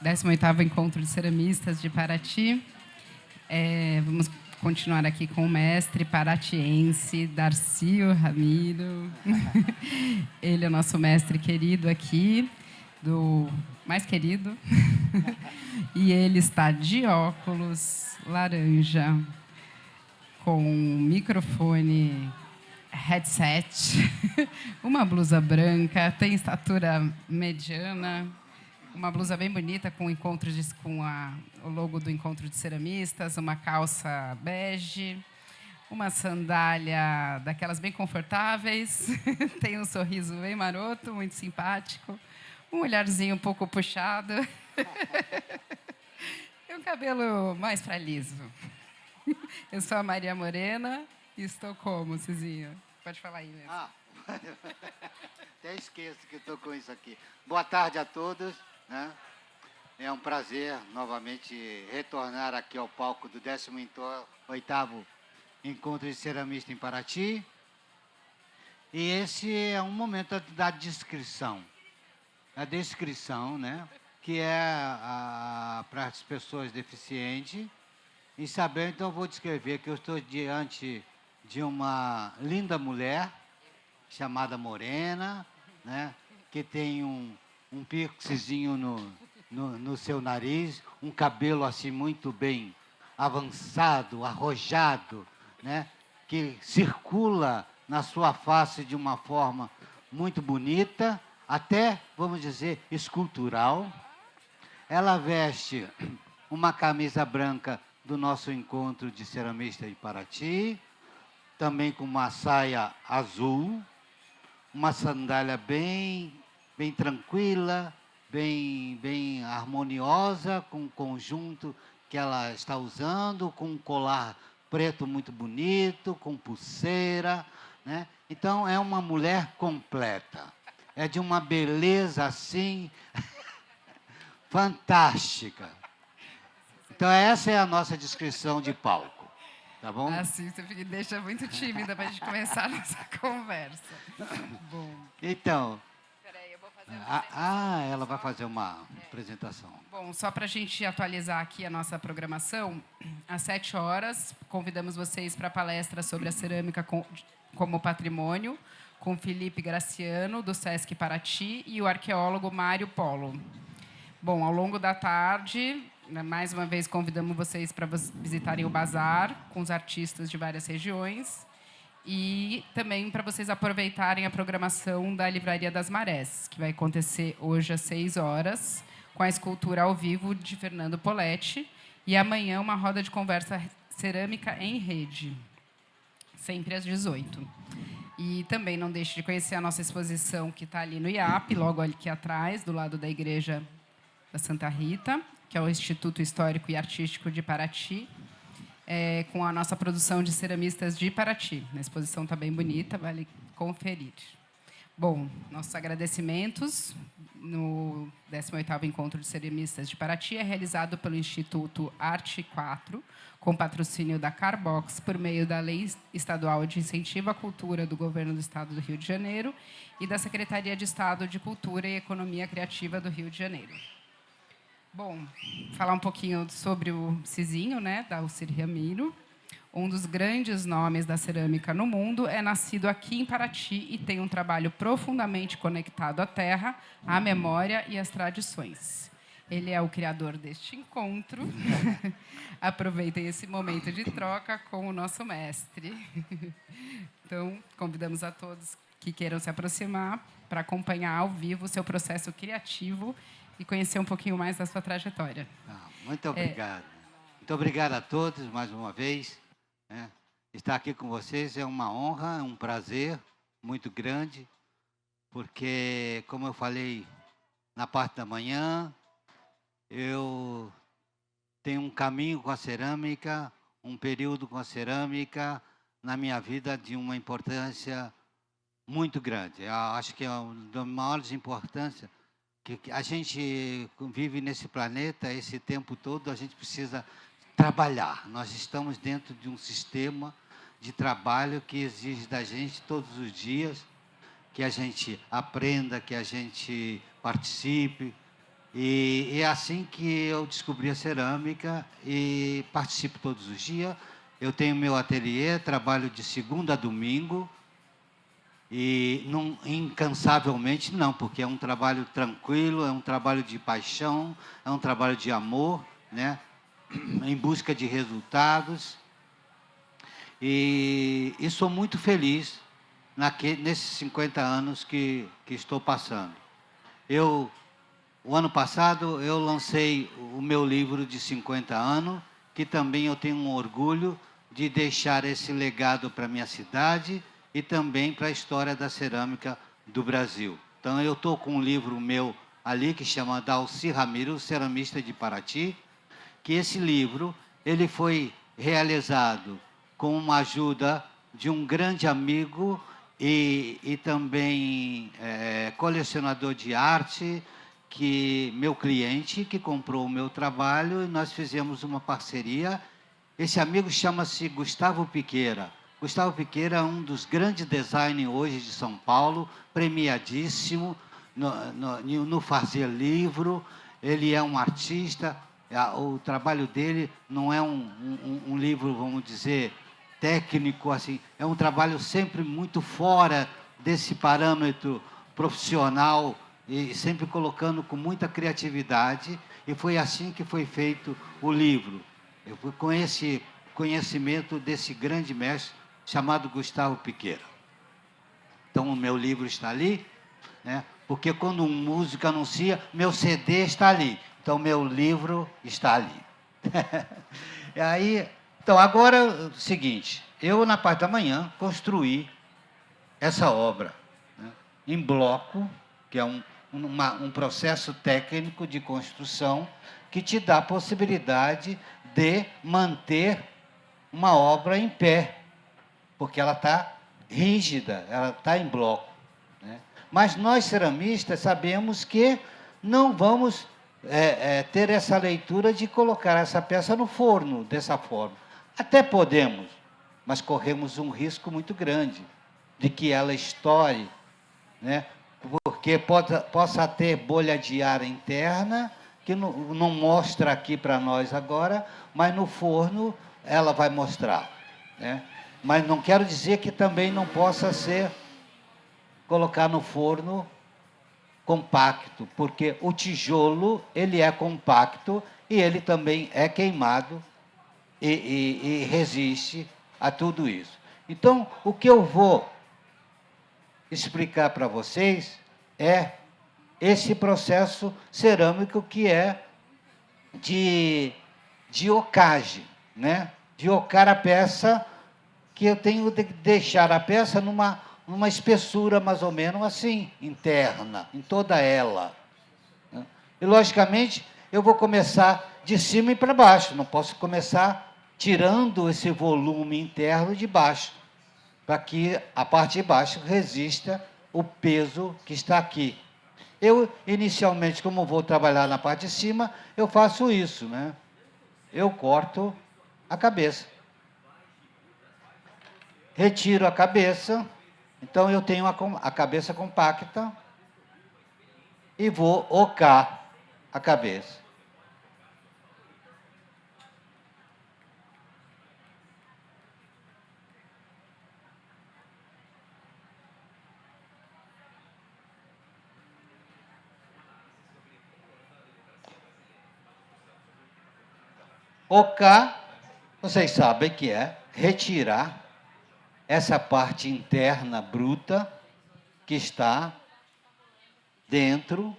18º Encontro de Ceramistas de Paraty. Vamos continuar aqui com o mestre paratiense, Darcio Ramiro. Ele é o nosso mestre querido aqui, do mais querido. E ele está de óculos laranja, com um microfone headset, uma blusa branca, tem estatura mediana, uma blusa bem bonita com o logo do Encontro de Ceramistas, uma calça bege, uma sandália daquelas bem confortáveis, tem um sorriso bem maroto, muito simpático, um olharzinho um pouco puxado e um cabelo mais para liso. Eu sou a Maria Morena e estou como, Cizinho? Pode falar aí mesmo. Até esqueço que estou com isso aqui. Boa tarde a todos, né? É um prazer novamente retornar aqui ao palco do 18º Encontro de Ceramista em Paraty. E esse é um momento da descrição. A descrição, né? Que é para as pessoas deficientes. E saber, então, eu vou descrever que eu estou diante de uma linda mulher, chamada Morena, né? Que tem um pixezinho no seu nariz, um cabelo assim muito bem avançado, arrojado, né? Que circula na sua face de uma forma muito bonita, até, vamos dizer, escultural. Ela veste uma camisa branca do nosso encontro de ceramista em Paraty, também com uma saia azul, uma sandália bem tranquila, bem harmoniosa, com o conjunto que ela está usando, com um colar preto muito bonito, com pulseira, né? Então, é uma mulher completa. É de uma beleza, assim, fantástica. Então, essa é a nossa descrição de palco, tá bom? Assim, você me deixa muito tímida para a gente começar a nossa conversa. Bom. Então... Peraí, eu vou fazer uma ela vai fazer uma apresentação. Bom, só para a gente atualizar aqui a nossa programação, às 7 horas, convidamos vocês para a palestra sobre a cerâmica como patrimônio, com Felipe Graciano, do Sesc Paraty, e o arqueólogo Mário Polo. Bom, ao longo da tarde, mais uma vez convidamos vocês para visitarem o bazar com os artistas de várias regiões e também para vocês aproveitarem a programação da Livraria das Marés, que vai acontecer hoje às 6 horas, com a escultura ao vivo de Fernando Poletti, e amanhã uma roda de conversa cerâmica em rede, sempre às 18. E também não deixe de conhecer a nossa exposição que está ali no IAP, logo aqui atrás, do lado da Igreja da Santa Rita, que é o Instituto Histórico e Artístico de Paraty, com a nossa produção de ceramistas de Paraty. A exposição está bem bonita, vale conferir. Bom, nossos agradecimentos no 18º Encontro de Ceramistas de Paraty é realizado pelo Instituto Arte 4, com patrocínio da Carbox, por meio da Lei Estadual de Incentivo à Cultura do Governo do Estado do Rio de Janeiro e da Secretaria de Estado de Cultura e Economia Criativa do Rio de Janeiro. Bom, falar um pouquinho sobre o Cizinho, né, da Darcio Ramiro. Um dos grandes nomes da cerâmica no mundo, é nascido aqui em Paraty e tem um trabalho profundamente conectado à terra, à memória e às tradições. Ele é o criador deste encontro. Aproveitem esse momento de troca com o nosso mestre. Então, convidamos a todos que queiram se aproximar para acompanhar ao vivo o seu processo criativo e conhecer um pouquinho mais da sua trajetória. Muito obrigado. Muito obrigado a todos, mais uma vez. Estar aqui com vocês é uma honra, é um prazer muito grande, porque, como eu falei na parte da manhã, eu tenho um caminho com a cerâmica, um período com a cerâmica na minha vida de uma importância muito grande. Eu acho que é uma das maiores importâncias que a gente vive nesse planeta, esse tempo todo, a gente precisa trabalhar. Nós estamos dentro de um sistema de trabalho que exige da gente todos os dias que a gente aprenda, que a gente participe. E é assim que eu descobri a cerâmica e participo todos os dias. Eu tenho meu ateliê, trabalho de segunda a domingo, e não, incansavelmente não, porque é um trabalho tranquilo, é um trabalho de paixão, é um trabalho de amor, né? Em busca de resultados. E sou muito feliz nesses 50 anos que estou passando. O ano passado eu lancei o meu livro de 50 anos, que também eu tenho um orgulho de deixar esse legado para a minha cidade e também para a história da cerâmica do Brasil. Então eu estou com um livro meu ali que chama Dalci Ramiro, Ceramista de Paraty, que esse livro ele foi realizado com uma ajuda de um grande amigo e também colecionador de arte, meu cliente, que comprou o meu trabalho, e nós fizemos uma parceria. Esse amigo chama-se Gustavo Piqueira. Gustavo Piqueira é um dos grandes designers hoje de São Paulo, premiadíssimo no fazer livro. Ele é um artista, o trabalho dele não é um livro, vamos dizer, técnico, assim, é um trabalho sempre muito fora desse parâmetro profissional e sempre colocando com muita criatividade, e foi assim que foi feito o livro. Eu fui com esse conhecimento desse grande mestre chamado Gustavo Piqueira. Então o meu livro está ali, né? Porque quando um músico anuncia, meu CD está ali, então meu livro está ali. E aí, então agora é o seguinte, eu na parte da manhã construí essa obra, né, em bloco, que é um processo técnico de construção que te dá a possibilidade de manter uma obra em pé, porque ela está rígida, ela está em bloco, né? Mas nós, ceramistas, sabemos que não vamos ter essa leitura de colocar essa peça no forno dessa forma. Até podemos, mas corremos um risco muito grande de que ela estoure, né? Porque possa ter bolha de ar interna, que não mostra aqui para nós agora, mas no forno ela vai mostrar, né? Mas não quero dizer que também não possa ser colocar no forno compacto, porque o tijolo ele é compacto e ele também é queimado e resiste a tudo isso. Então, o que eu vou explicar para vocês é esse processo cerâmico que é de ocagem, né? De ocar a peça, que eu tenho de deixar a peça numa espessura mais ou menos assim, interna, em toda ela, né? E, logicamente, eu vou começar de cima e para baixo, não posso começar tirando esse volume interno de baixo, para que a parte de baixo resista o peso que está aqui. Eu, inicialmente, como vou trabalhar na parte de cima, eu faço isso, né? Eu corto a cabeça. Retiro a cabeça, então eu tenho a cabeça compacta e vou ocar a cabeça. Ocar, vocês sabem que é retirar essa parte interna bruta que está dentro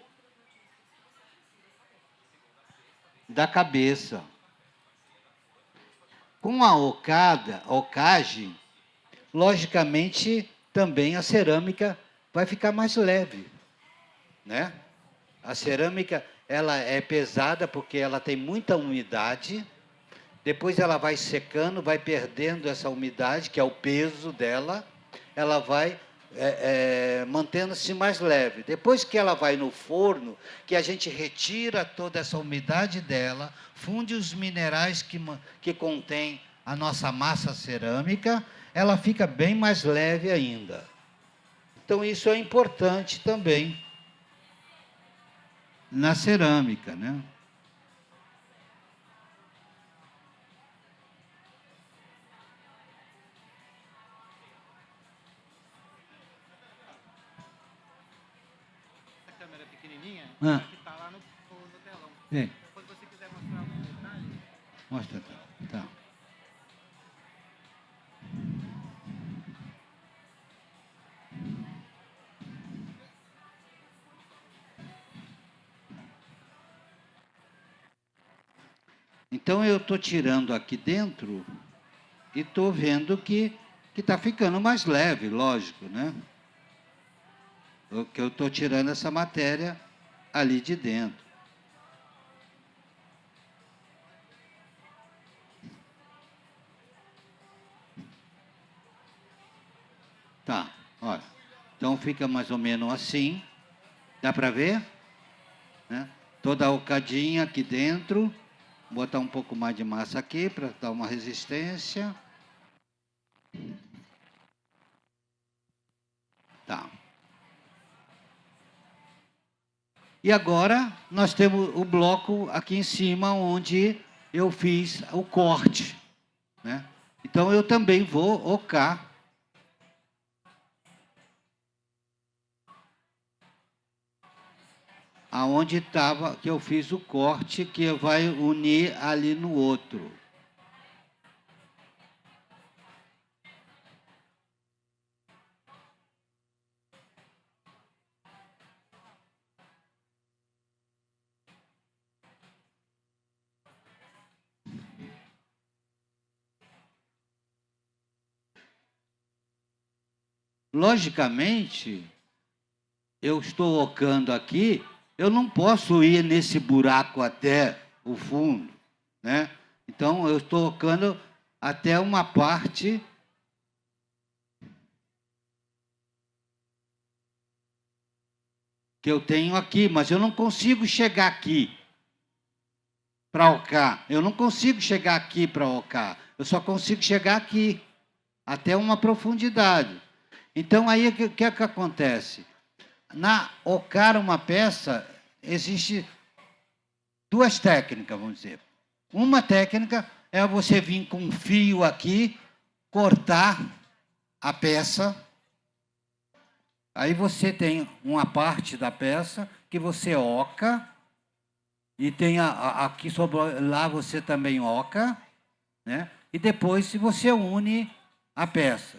da cabeça. Com a ocagem, logicamente, também a cerâmica vai ficar mais leve, né? A cerâmica, ela é pesada porque ela tem muita umidade. Depois ela vai secando, vai perdendo essa umidade, que é o peso dela, ela vai mantendo-se mais leve. Depois que ela vai no forno, que a gente retira toda essa umidade dela, funde os minerais que contém a nossa massa cerâmica, ela fica bem mais leve ainda. Então isso é importante também. na cerâmica, né? Essa câmera pequenininha, Ah. que está lá no telão. Sim. Quando você quiser mostrar algum detalhe... Mostra, tá. Então, eu estou tirando aqui dentro e estou vendo que está ficando mais leve, lógico, né? Que eu estou tirando essa matéria ali de dentro. Tá, olha. Então, fica mais ou menos assim. Dá para ver? Né? Toda a ocadinha aqui dentro. Vou botar um pouco mais de massa aqui para dar uma resistência. Tá. E agora nós temos o bloco aqui em cima onde eu fiz o corte, né? Então eu também vou ocar aonde estava que eu fiz o corte que vai unir ali no outro. Logicamente, eu estou ocando aqui, eu não posso ir nesse buraco até o fundo, né? Então, eu estou ocando até uma parte que eu tenho aqui, mas eu não consigo chegar aqui para ocar. Eu não consigo chegar aqui para ocar. Eu só consigo chegar aqui, até uma profundidade. Então, aí, o que é que acontece? Na ocar uma peça, existe duas técnicas, vamos dizer. Uma técnica é você vir com um fio aqui, cortar a peça. Aí você tem uma parte da peça que você oca, e tem aqui sobre lá você também oca, né? E depois se você une a peça.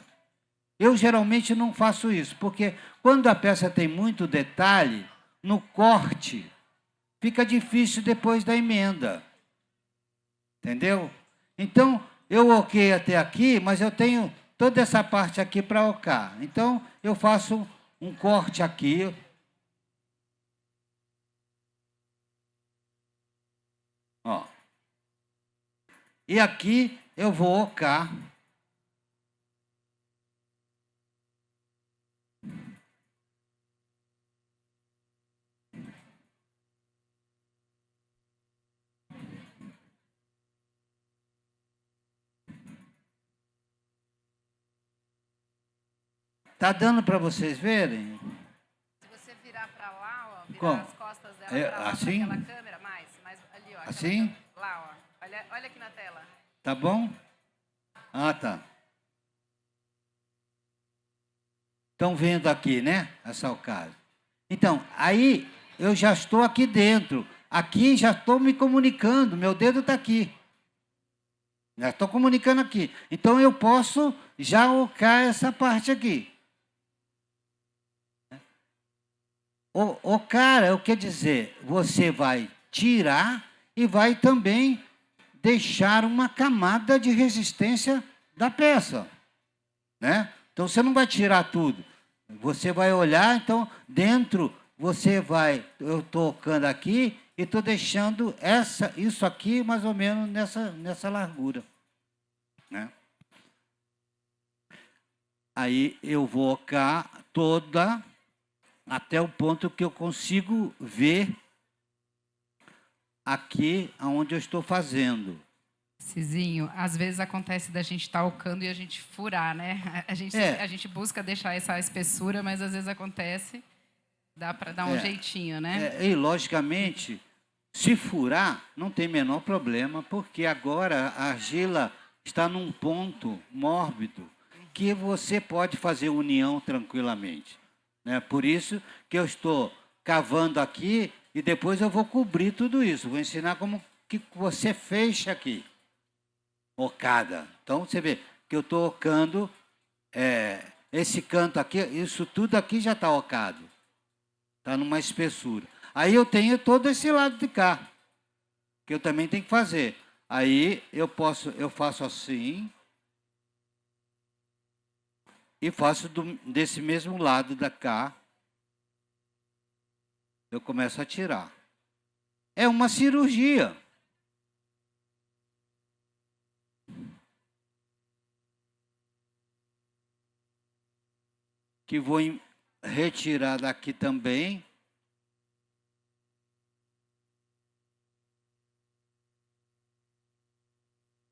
Eu geralmente não faço isso, porque quando a peça tem muito detalhe, no corte, fica difícil depois da emenda. Entendeu? Então, eu oquei até aqui, mas eu tenho toda essa parte aqui para ocar. Então, eu faço um corte aqui. Ó. E aqui eu vou ocar. Tá dando para vocês verem? Se você virar para lá, ó, virar Como? as costas dela para lá, assim? aquela câmera, mais ali, ó. Assim? Lá, ó. Olha aqui na tela. Tá bom? Ah, tá. Estão vendo aqui, né? Essa ocasião. Então, aí eu já estou aqui dentro. Aqui já estou me comunicando. Meu dedo está aqui. Já estou comunicando aqui. Então, eu posso já ocar essa parte aqui. Ocar, quer dizer, você vai tirar e vai também deixar uma camada de resistência da peça, né? Então, você não vai tirar tudo. Você vai olhar, então, dentro, você vai... Eu estou tocando aqui e estou deixando isso aqui mais ou menos nessa largura, né? Aí, eu vou ocar toda até o ponto que eu consigo ver aqui onde eu estou fazendo. Cizinho, às vezes acontece da gente estar ocando e a gente furar, né? A gente busca deixar essa espessura, mas às vezes acontece Dá para dar um jeitinho, né? E, logicamente, se furar, não tem menor problema, porque agora a argila está num ponto mórbido que você pode fazer união tranquilamente. Né? Por isso que eu estou cavando aqui e depois eu vou cobrir tudo isso. Vou ensinar como que você fecha aqui. Ocada. Então, você vê que eu estou ocando esse canto aqui, isso tudo aqui já está ocado. Está numa espessura. Aí eu tenho todo esse lado de cá, que eu também tenho que fazer. Aí eu faço assim e faço desse mesmo lado da cá. Eu começo a tirar. É uma cirurgia. Que vou retirar daqui também.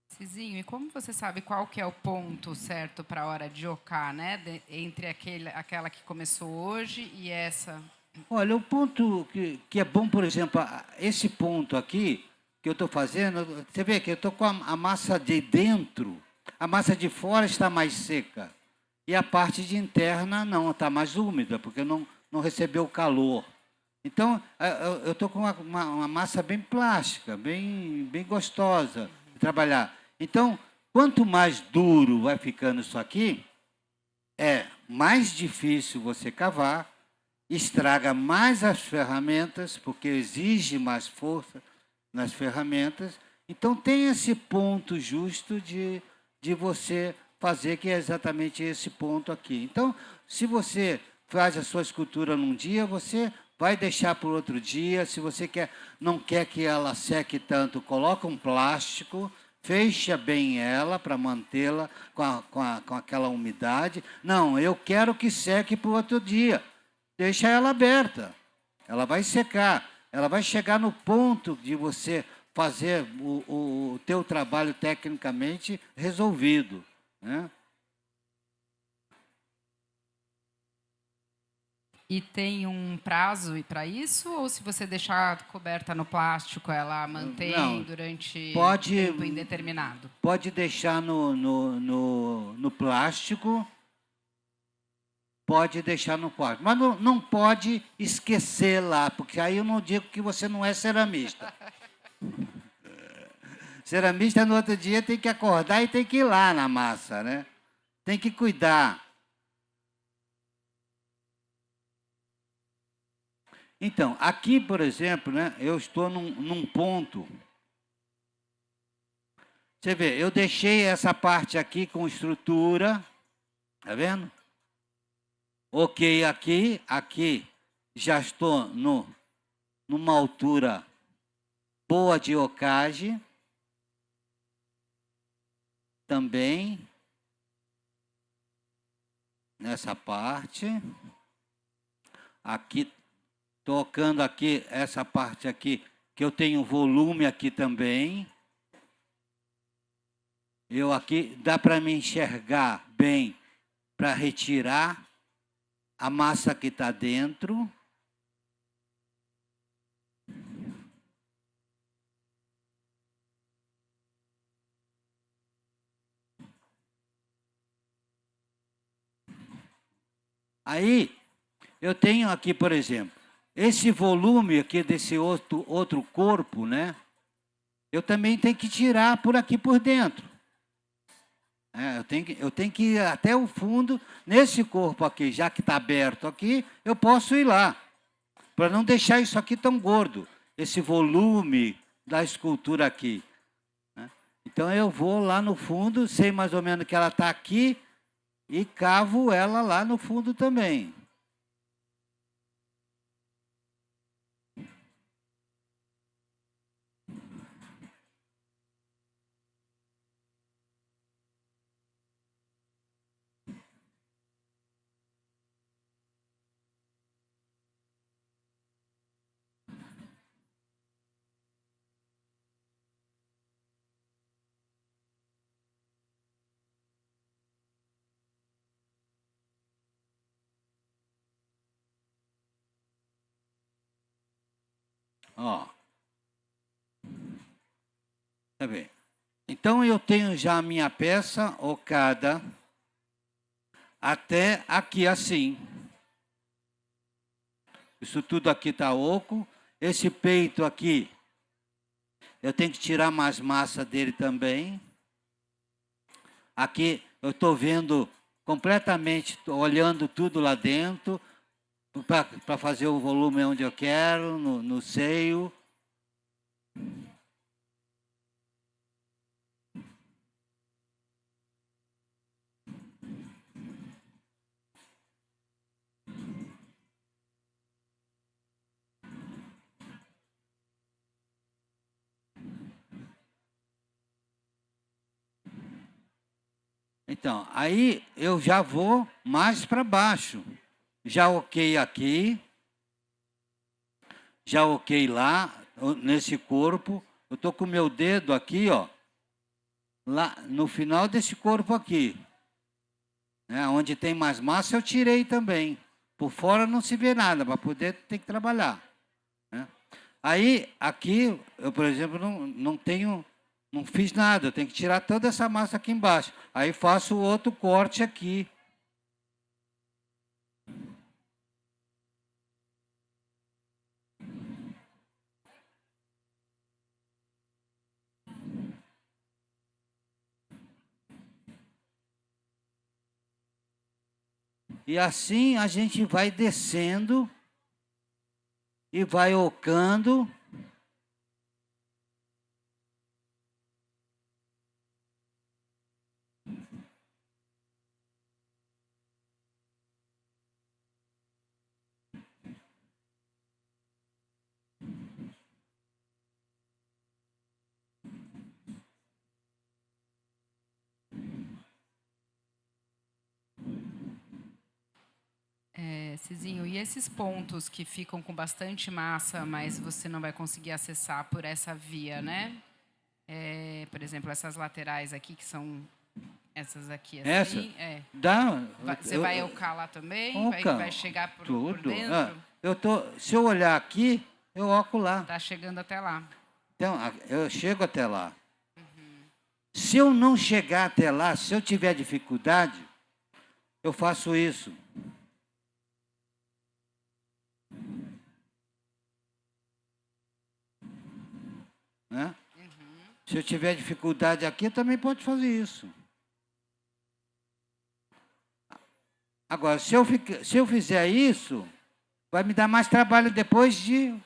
Cizinho, e como você sabe qual que é o ponto certo para a hora de ocar, né? Entre aquela que começou hoje e essa? Olha, o ponto que é bom, por exemplo, esse ponto aqui que eu estou fazendo, você vê que eu estou com a massa de dentro, a massa de fora está mais seca. E a parte de interna não, está mais úmida, porque não recebeu calor. Então, eu estou com uma massa bem plástica, bem gostosa de trabalhar. Então, quanto mais duro vai ficando isso aqui, é mais difícil você cavar, estraga mais as ferramentas, porque exige mais força nas ferramentas. Então, tem esse ponto justo de você fazer, que é exatamente esse ponto aqui. Então, se você faz a sua escultura num dia, você vai deixar para o outro dia. Se você não quer que ela seque tanto, coloca um plástico, fecha bem ela para mantê-la com aquela umidade. Não, eu quero que seque para o outro dia. Deixa ela aberta. Ela vai secar. Ela vai chegar no ponto de você fazer o teu trabalho tecnicamente resolvido. Né? E tem um prazo para isso? Ou se você deixar coberta no plástico, ela mantém durante tempo indeterminado? Pode deixar no plástico, pode deixar no plástico. Mas não pode esquecer lá, porque aí eu não digo que você não é ceramista. Ceramista, no outro dia, tem que acordar e tem que ir lá na massa, né? Tem que cuidar. Então, aqui, por exemplo, né, eu estou num ponto. Você vê, eu deixei essa parte aqui com estrutura. Tá vendo? Ok, aqui já estou numa altura boa de ocagem. Também nessa parte. Aqui, tocando aqui, essa parte aqui, que eu tenho volume aqui também. Eu aqui, dá para me enxergar bem para retirar a massa que está dentro. Aí, eu tenho aqui, por exemplo, esse volume aqui desse outro corpo, né? Eu também tenho que tirar por aqui por dentro. Eu tenho que ir até o fundo, nesse corpo aqui, já que está aberto aqui, eu posso ir lá, para não deixar isso aqui tão gordo, esse volume da escultura aqui. Né? Então, eu vou lá no fundo, sei mais ou menos que ela está aqui, e cavo ela lá no fundo também. Ó. Tá bem. Então, eu tenho já a minha peça ocada até aqui assim. Isso tudo aqui está oco. Esse peito aqui, eu tenho que tirar mais massa dele também. Aqui eu estou vendo completamente, olhando tudo lá dentro, para fazer o volume onde eu quero, no seio. Então, aí eu já vou mais para baixo. Já ok aqui. Já ok lá, nesse corpo. Eu estou com o meu dedo aqui, ó. Lá no final desse corpo aqui. Né, onde tem mais massa, eu tirei também. Por fora não se vê nada, para poder ter que trabalhar. Né? Aí, aqui, eu, por exemplo, não fiz nada, eu tenho que tirar toda essa massa aqui embaixo. Aí faço o outro corte aqui. E assim a gente vai descendo e vai ocando. Cizinho, e esses pontos que ficam com bastante massa, mas você não vai conseguir acessar por essa via, né? Por exemplo, essas laterais aqui, que são essas aqui, assim. Essa? É. Dá. Você vai ocar lá também? Vai chegar por dentro? Se eu olhar aqui, eu oco lá. Está chegando até lá. Então, eu chego até lá. Uhum. Se eu não chegar até lá, se eu tiver dificuldade, eu faço isso. Né? Uhum. Se eu tiver dificuldade aqui, também pode fazer isso. Agora, se eu fizer isso, vai me dar mais trabalho depois de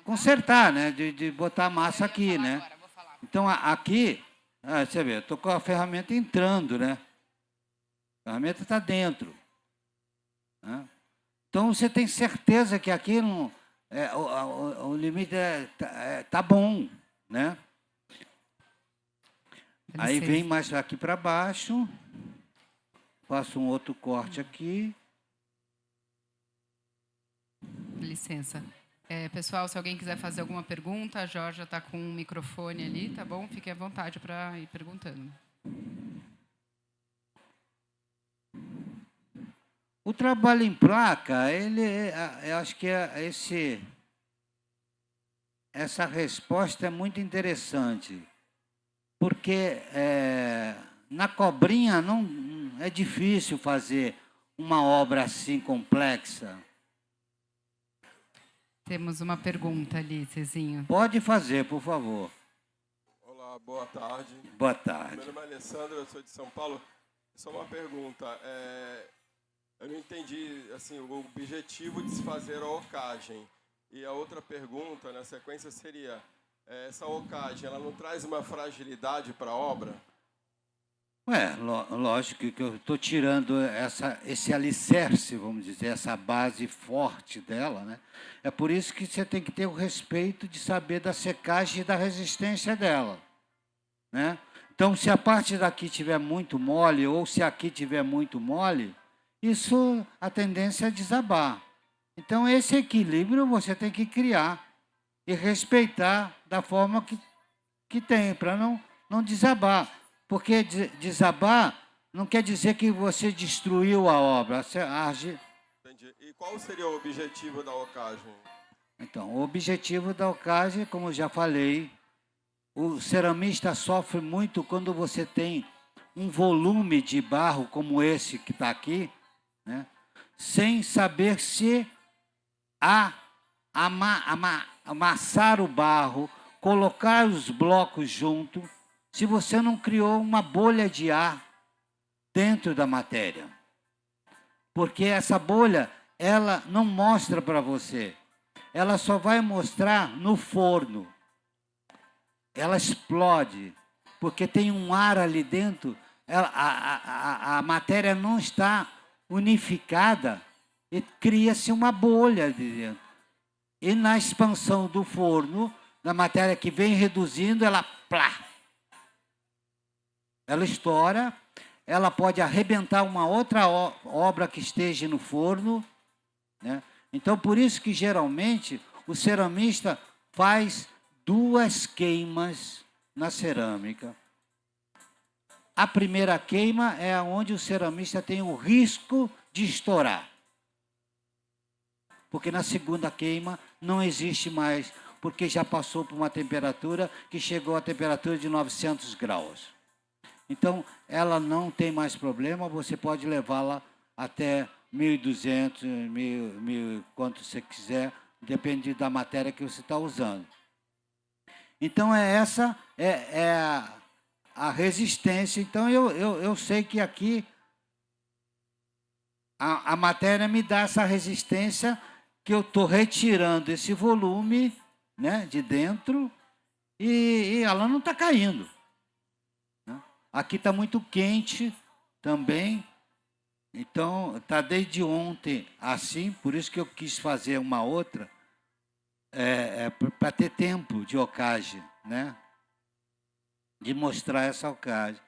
consertar, né? De botar a massa aqui, né? Agora, então, aqui, você vê, eu estou com a ferramenta entrando, né? A ferramenta está dentro. Né? Então, você tem certeza que aqui não... o limite tá bom, né? Aí vem mais aqui para baixo, faço um outro corte aqui. Licença. Pessoal, se alguém quiser fazer alguma pergunta, a Jorge está com um microfone ali, tá bom? Fiquem à vontade para ir perguntando. O trabalho em placa, eu acho que essa resposta é muito interessante, porque na cobrinha não é difícil fazer uma obra assim complexa. Temos uma pergunta ali, Cezinho. Pode fazer, por favor. Olá, boa tarde. Boa tarde. Meu nome é Alessandro, eu sou de São Paulo. Só uma pergunta. Eu não entendi assim, o objetivo de se fazer a ocagem. E a outra pergunta, na sequência, seria: essa ocagem, ela não traz uma fragilidade para a obra? Lógico que eu estou tirando esse alicerce, vamos dizer, essa base forte dela, né? É por isso que você tem que ter o respeito de saber da secagem e da resistência dela, né? Então, se a parte daqui tiver muito mole ou se aqui tiver muito mole, isso, a tendência é desabar. Então, esse equilíbrio você tem que criar e respeitar da forma que tem, para não desabar. Porque desabar não quer dizer que você destruiu a obra. Entendi. E qual seria o objetivo da ocagem? Então, o objetivo da ocagem, como eu já falei, o ceramista sofre muito quando você tem um volume de barro como esse que está aqui, né, sem saber se amassar o barro, colocar os blocos junto, se você não criou uma bolha de ar dentro da matéria. Porque essa bolha, ela não mostra para você. Ela só vai mostrar no forno. Ela explode, porque tem um ar ali dentro. A matéria não está unificada e cria-se uma bolha ali dentro. E na expansão do forno, da matéria que vem reduzindo, ela plá! Ela estoura, ela pode arrebentar uma outra obra que esteja no forno, né? Então, por isso que, geralmente, o ceramista faz 2 queimas na cerâmica. A primeira queima é onde o ceramista tem o risco de estourar. Porque na segunda queima não existe mais, porque já passou por uma temperatura que chegou à temperatura de 900 graus. Então, ela não tem mais problema, você pode levá-la até 1.200, 1.000, quanto você quiser, depende da matéria que você está usando. Então, essa é a resistência. Então, eu sei que aqui a matéria me dá essa resistência, que eu estou retirando esse volume, né, de dentro e ela não está caindo. Aqui está muito quente também, então está desde ontem assim, por isso que eu quis fazer uma outra, para ter tempo de ocagem, né? De mostrar essa ocagem.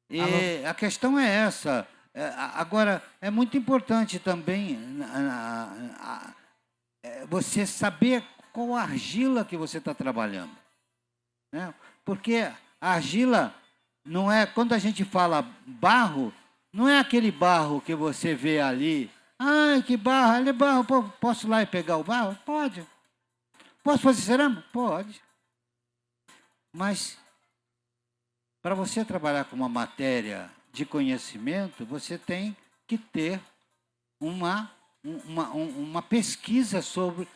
E a questão é essa. Agora, é muito importante também você saber qual argila que você está trabalhando. Né? Porque a argila não é, quando a gente fala barro, não é aquele barro que você vê ali. Ai, que barro, ali é barro, posso ir lá e pegar o barro? Pode. Posso fazer cerâmica? Pode. Mas, para você trabalhar com uma matéria de conhecimento, você tem que ter uma pesquisa sobre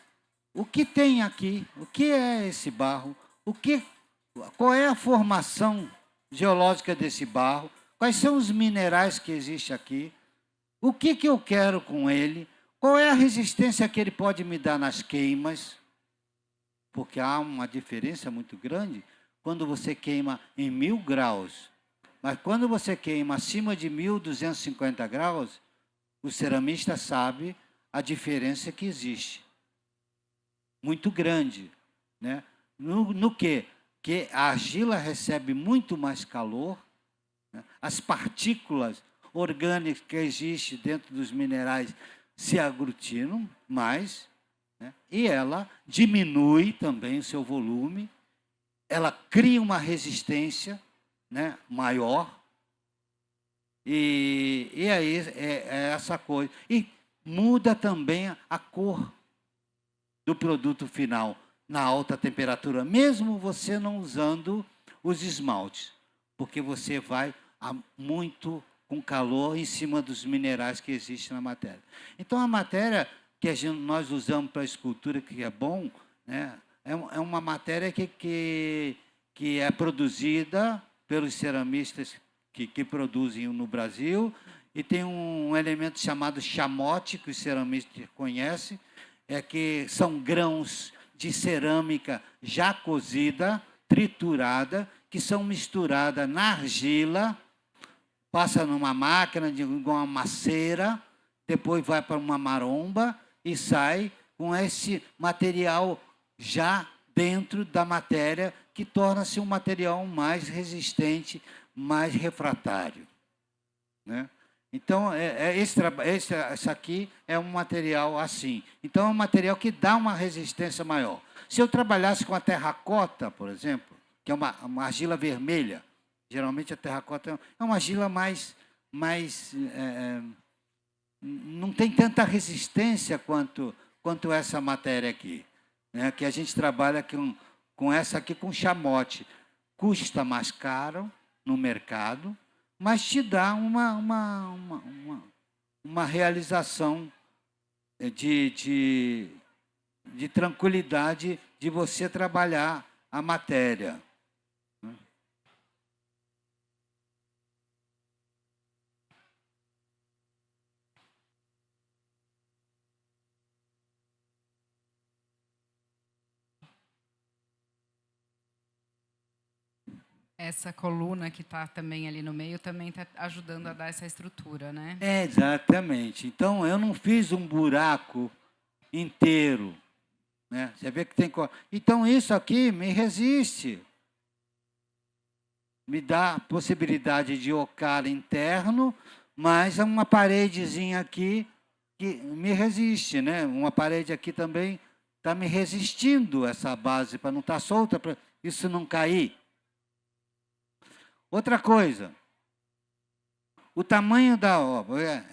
o que tem aqui, o que é esse barro, qual é a formação geológica desse barro, quais são os minerais que existem aqui, o que eu quero com ele, qual é a resistência que ele pode me dar nas queimas, porque há uma diferença muito grande quando você queima em 1.000 graus, mas quando você queima acima de 1.250 graus, o ceramista sabe a diferença que existe, muito grande, né? No quê? Que a argila recebe muito mais calor, né? As partículas orgânicas que existem dentro dos minerais se aglutinam mais, né? E ela diminui também o seu volume, ela cria uma resistência, né, maior, e aí é essa coisa. E muda também a cor do produto final na alta temperatura, mesmo você não usando os esmaltes, porque você vai muito com calor em cima dos minerais que existem na matéria. Então, a matéria que nós usamos para a escultura, que é bom, né, é uma matéria que é produzida pelos ceramistas que produzem no Brasil, e tem um elemento chamado chamote, que os ceramistas conhecem, que são grãos de cerâmica já cozida, triturada, que são misturadas na argila, passa numa máquina, igual uma maceira, depois vai para uma maromba e sai com esse material já dentro da matéria, que torna-se um material mais resistente, mais refratário, né? Então, esse aqui é um material assim. Então, é um material que dá uma resistência maior. Se eu trabalhasse com a terracota, por exemplo, que é uma argila vermelha, geralmente a terracota é uma argila mais não tem tanta resistência quanto essa matéria aqui, né? Que a gente trabalha com essa aqui com chamote. Custa mais caro no mercado, mas te dá uma realização de tranquilidade de você trabalhar a matéria. Essa coluna que está também ali no meio também está ajudando a dar essa estrutura, né? Exatamente. Então, eu não fiz um buraco inteiro, né? Você vê que tem... Então, isso aqui me resiste. Me dá possibilidade de ocar interno, mas uma paredezinha aqui que me resiste, né? Uma parede aqui também está me resistindo, essa base, para não estar solta, para isso não cair. Outra coisa, o tamanho da obra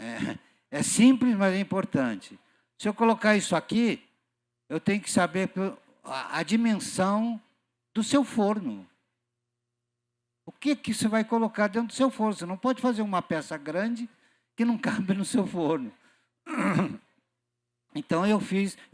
é simples, mas é importante. Se eu colocar isso aqui, eu tenho que saber a dimensão do seu forno. O que você vai colocar dentro do seu forno? Você não pode fazer uma peça grande que não cabe no seu forno. Então, eu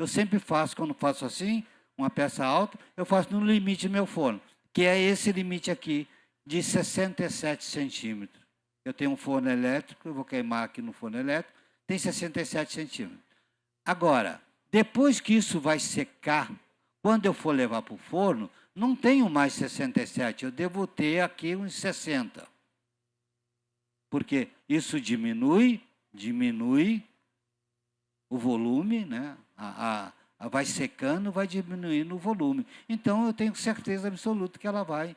sempre faço, quando faço assim, uma peça alta, eu faço no limite do meu forno, que é esse limite aqui, de 67 centímetros. Eu tenho um forno elétrico, eu vou queimar aqui no forno elétrico, tem 67 centímetros. Agora, depois que isso vai secar, quando eu for levar para o forno, não tenho mais 67, eu devo ter aqui uns 60. Porque isso diminui o volume, né? Vai secando, vai diminuindo o volume. Então, eu tenho certeza absoluta que ela vai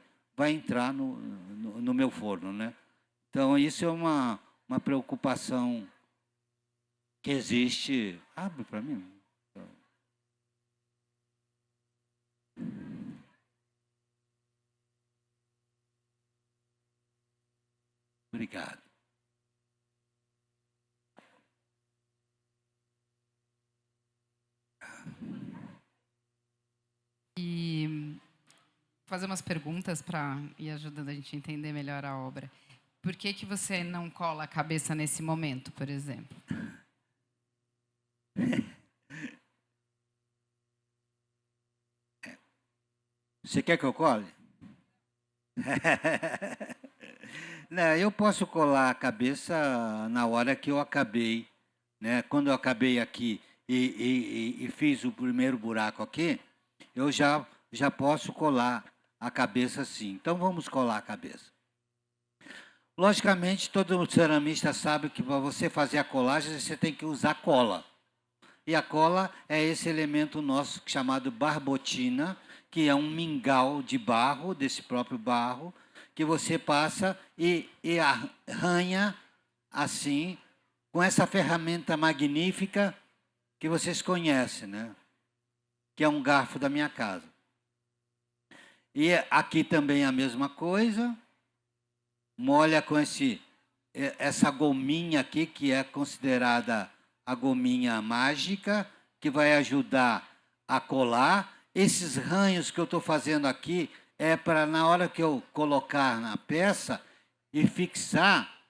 entrar no meu forno, né? Então, isso é uma preocupação que existe. Abre para mim. Obrigado. E fazer umas perguntas para ir ajudando a gente a entender melhor a obra. Por que você não cola a cabeça nesse momento, por exemplo? Você quer que eu cole? Não, eu posso colar a cabeça na hora que eu acabei, né? Quando eu acabei aqui e fiz o primeiro buraco aqui, eu já posso colar a cabeça assim. Então, vamos colar a cabeça. Logicamente, todo ceramista sabe que para você fazer a colagem, você tem que usar cola. E a cola é esse elemento nosso chamado barbotina, que é um mingau de barro, desse próprio barro, que você passa e arranha assim, com essa ferramenta magnífica que vocês conhecem, né? Que é um garfo da minha casa. E aqui também a mesma coisa. Molha com essa gominha aqui, que é considerada a gominha mágica, que vai ajudar a colar. Esses ranhos que eu estou fazendo aqui é para, na hora que eu colocar na peça e fixar,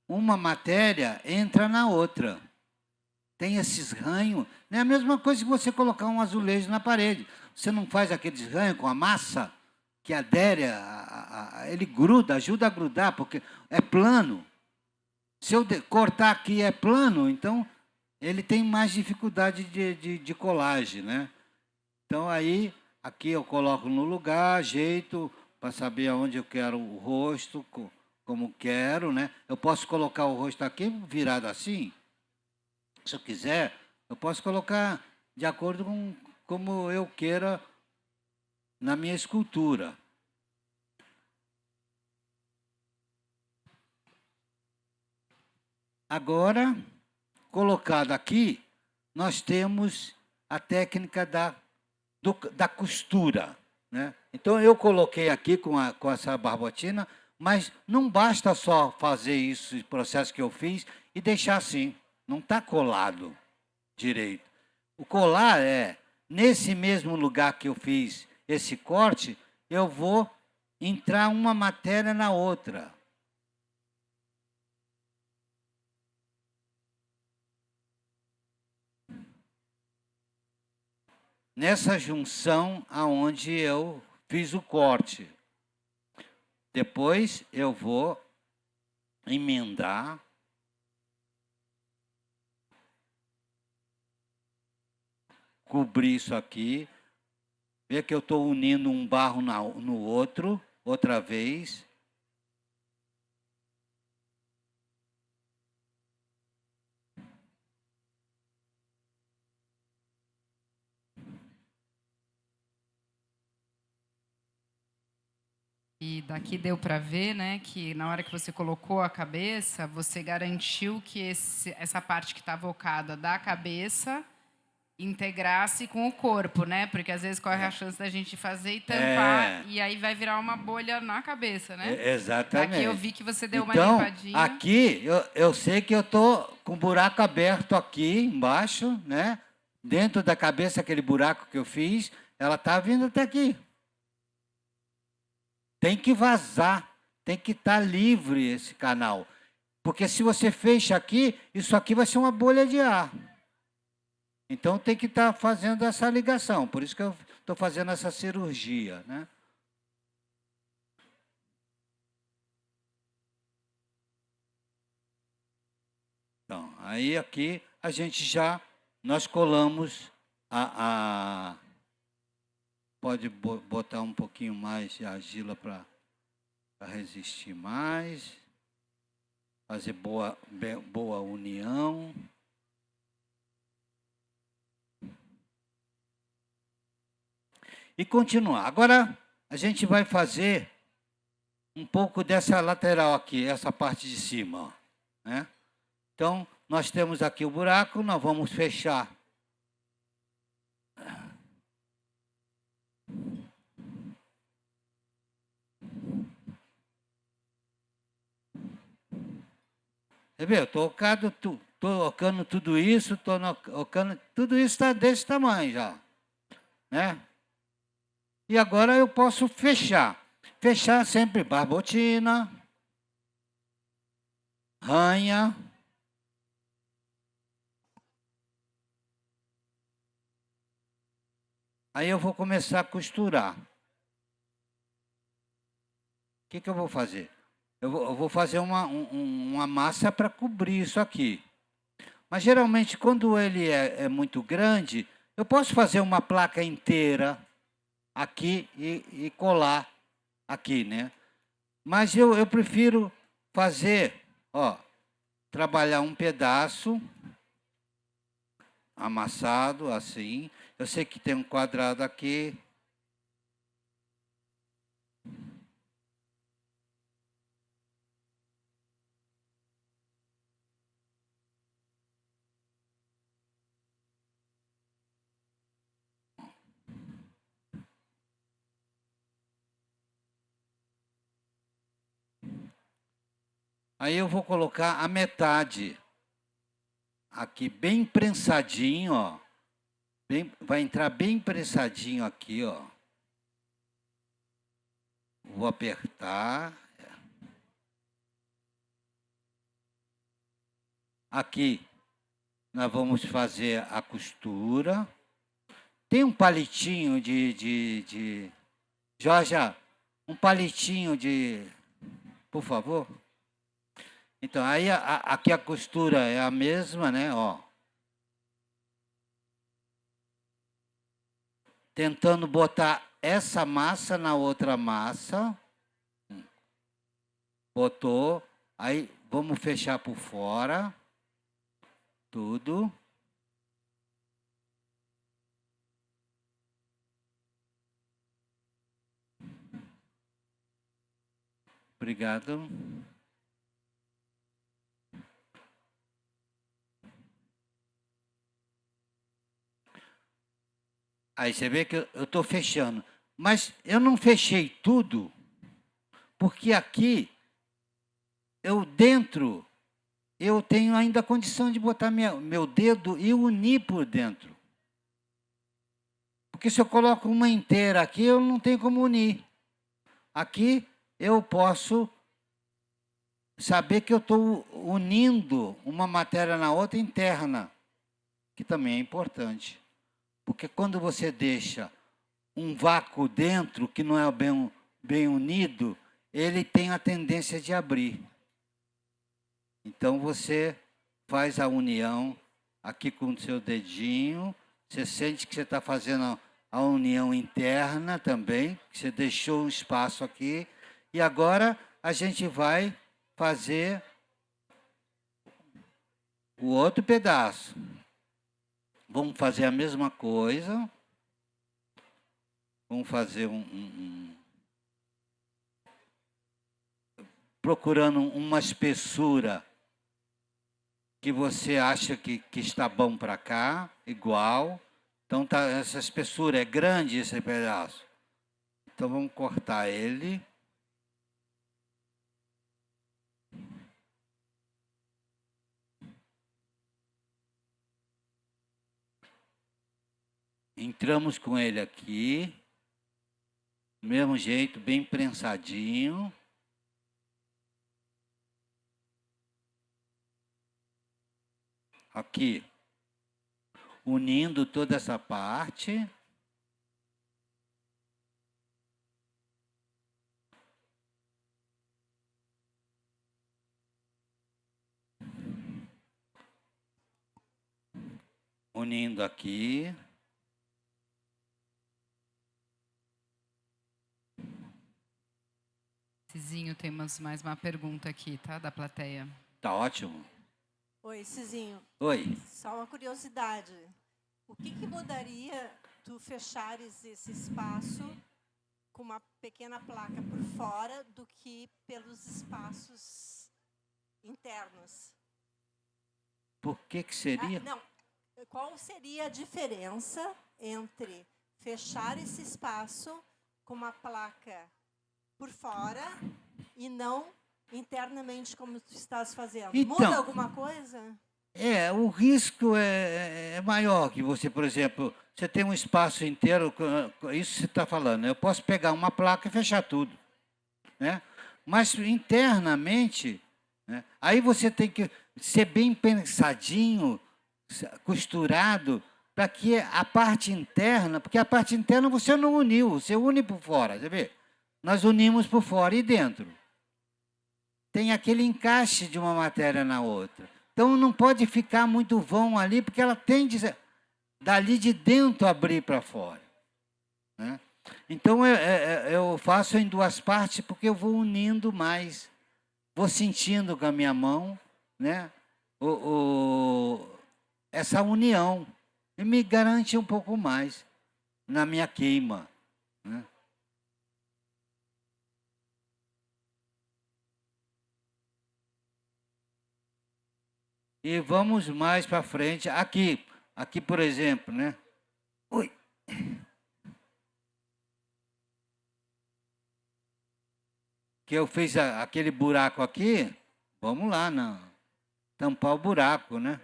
uma matéria entra na outra. Tem esses ranhos. É a mesma coisa que você colocar um azulejo na parede. Você não faz aqueles ranhos com a massa que adere, ele gruda, ajuda a grudar, porque é plano. Se eu cortar aqui é plano, então ele tem mais dificuldade de colagem, né? Então, aí, aqui eu coloco no lugar, ajeito, para saber aonde eu quero o rosto, como quero, né? Eu posso colocar o rosto aqui virado assim. Se eu quiser, eu posso colocar de acordo com como eu queira na minha escultura. Agora, colocado aqui, nós temos a técnica da costura, né? Então, eu coloquei aqui com essa barbotina, Mas não basta só fazer isso, esse processo que eu fiz, e deixar assim. Não está colado direito. O colar é, nesse mesmo lugar que eu fiz esse corte, eu vou entrar uma matéria na outra. Nessa junção aonde eu fiz o corte. Depois eu vou emendar. Cobrir isso aqui. Ver que eu estou unindo um barro no outro, outra vez. E daqui deu para ver, né, que na hora que você colocou a cabeça, você garantiu que essa parte que está vocada da cabeça integrasse com o corpo, né? Porque às vezes corre a chance da gente fazer e tampar, e aí vai virar uma bolha na cabeça, né? Exatamente. Aqui eu vi que você deu uma então, limpadinha. Aqui eu sei que eu estou com um buraco aberto aqui embaixo, né? Dentro da cabeça, aquele buraco que eu fiz, ela está vindo até aqui. Tem que vazar, tem que estar livre esse canal. Porque se você fecha aqui, isso aqui vai ser uma bolha de ar. Então tem que estar fazendo essa ligação. Por isso que eu estou fazendo essa cirurgia, né? Então, aí aqui a gente nós colamos pode botar um pouquinho mais de argila para resistir mais. Fazer boa união. E continuar. Agora a gente vai fazer um pouco dessa lateral aqui, essa parte de cima, ó, né? Então, nós temos aqui o buraco, nós vamos fechar. Você vê, eu estou tocando tudo isso, tudo isso está desse tamanho já, né? E agora eu posso fechar. Fechar sempre barbotina, ranha. Aí eu vou começar a costurar. O que eu vou fazer? Eu vou fazer uma massa para cobrir isso aqui. Mas geralmente quando ele é muito grande, eu posso fazer uma placa inteira aqui e colar aqui, né? Mas eu prefiro fazer, ó, trabalhar um pedaço amassado assim. Eu sei que tem um quadrado aqui. Aí eu vou colocar a metade aqui, bem prensadinho, ó. Vai entrar bem prensadinho aqui, ó. Vou apertar. Aqui nós vamos fazer a costura. Tem um palitinho de Jorge, um palitinho de... Por favor. Então, aí aqui a costura é a mesma, né? Ó. Tentando botar essa massa na outra massa. Botou. Aí vamos fechar por fora. Tudo. Obrigado. Aí você vê que eu estou fechando. Mas eu não fechei tudo, porque aqui dentro, eu tenho ainda a condição de botar meu dedo e unir por dentro. Porque se eu coloco uma inteira aqui, eu não tenho como unir. Aqui eu posso saber que eu estou unindo uma matéria na outra interna, que também é importante. Porque quando você deixa um vácuo dentro, que não é bem unido, ele tem a tendência de abrir. Então, você faz a união aqui com o seu dedinho, você sente que você está fazendo a união interna também, que você deixou um espaço aqui, e agora a gente vai fazer o outro pedaço. Vamos fazer a mesma coisa. Vamos fazer procurando uma espessura que você acha que está bom para cá, igual. Então, essa espessura é grande, esse pedaço. Então, vamos cortar ele. Entramos com ele aqui. Do mesmo jeito, bem prensadinho. Aqui, unindo toda essa parte. Unindo aqui. Cizinho, temos mais uma pergunta aqui, tá? Da plateia. Tá ótimo. Oi, Cizinho. Oi. Só uma curiosidade. O que mudaria tu fechares esse espaço com uma pequena placa por fora do que pelos espaços internos? Por que seria? Não. Qual seria a diferença entre fechar esse espaço com uma placa por fora e não internamente como tu estás fazendo? Então, muda alguma coisa? O risco é maior que você, por exemplo, você tem um espaço inteiro, isso você está falando, né? Eu posso pegar uma placa e fechar tudo, né? Mas internamente, né, aí você tem que ser bem pensadinho, costurado, para que a parte interna, porque a parte interna você não uniu, você une por fora, você vê? Nós unimos por fora e dentro. Tem aquele encaixe de uma matéria na outra. Então, não pode ficar muito vão ali, porque ela tende, dali de dentro, abrir para fora, né? Então, eu faço em duas partes, porque eu vou unindo mais. Vou sentindo com a minha mão, né, essa união. E me garante um pouco mais na minha queima, né? E vamos mais para frente. Aqui, por exemplo, né? Ui. Que eu fiz aquele buraco aqui, vamos lá, tampar o buraco, né?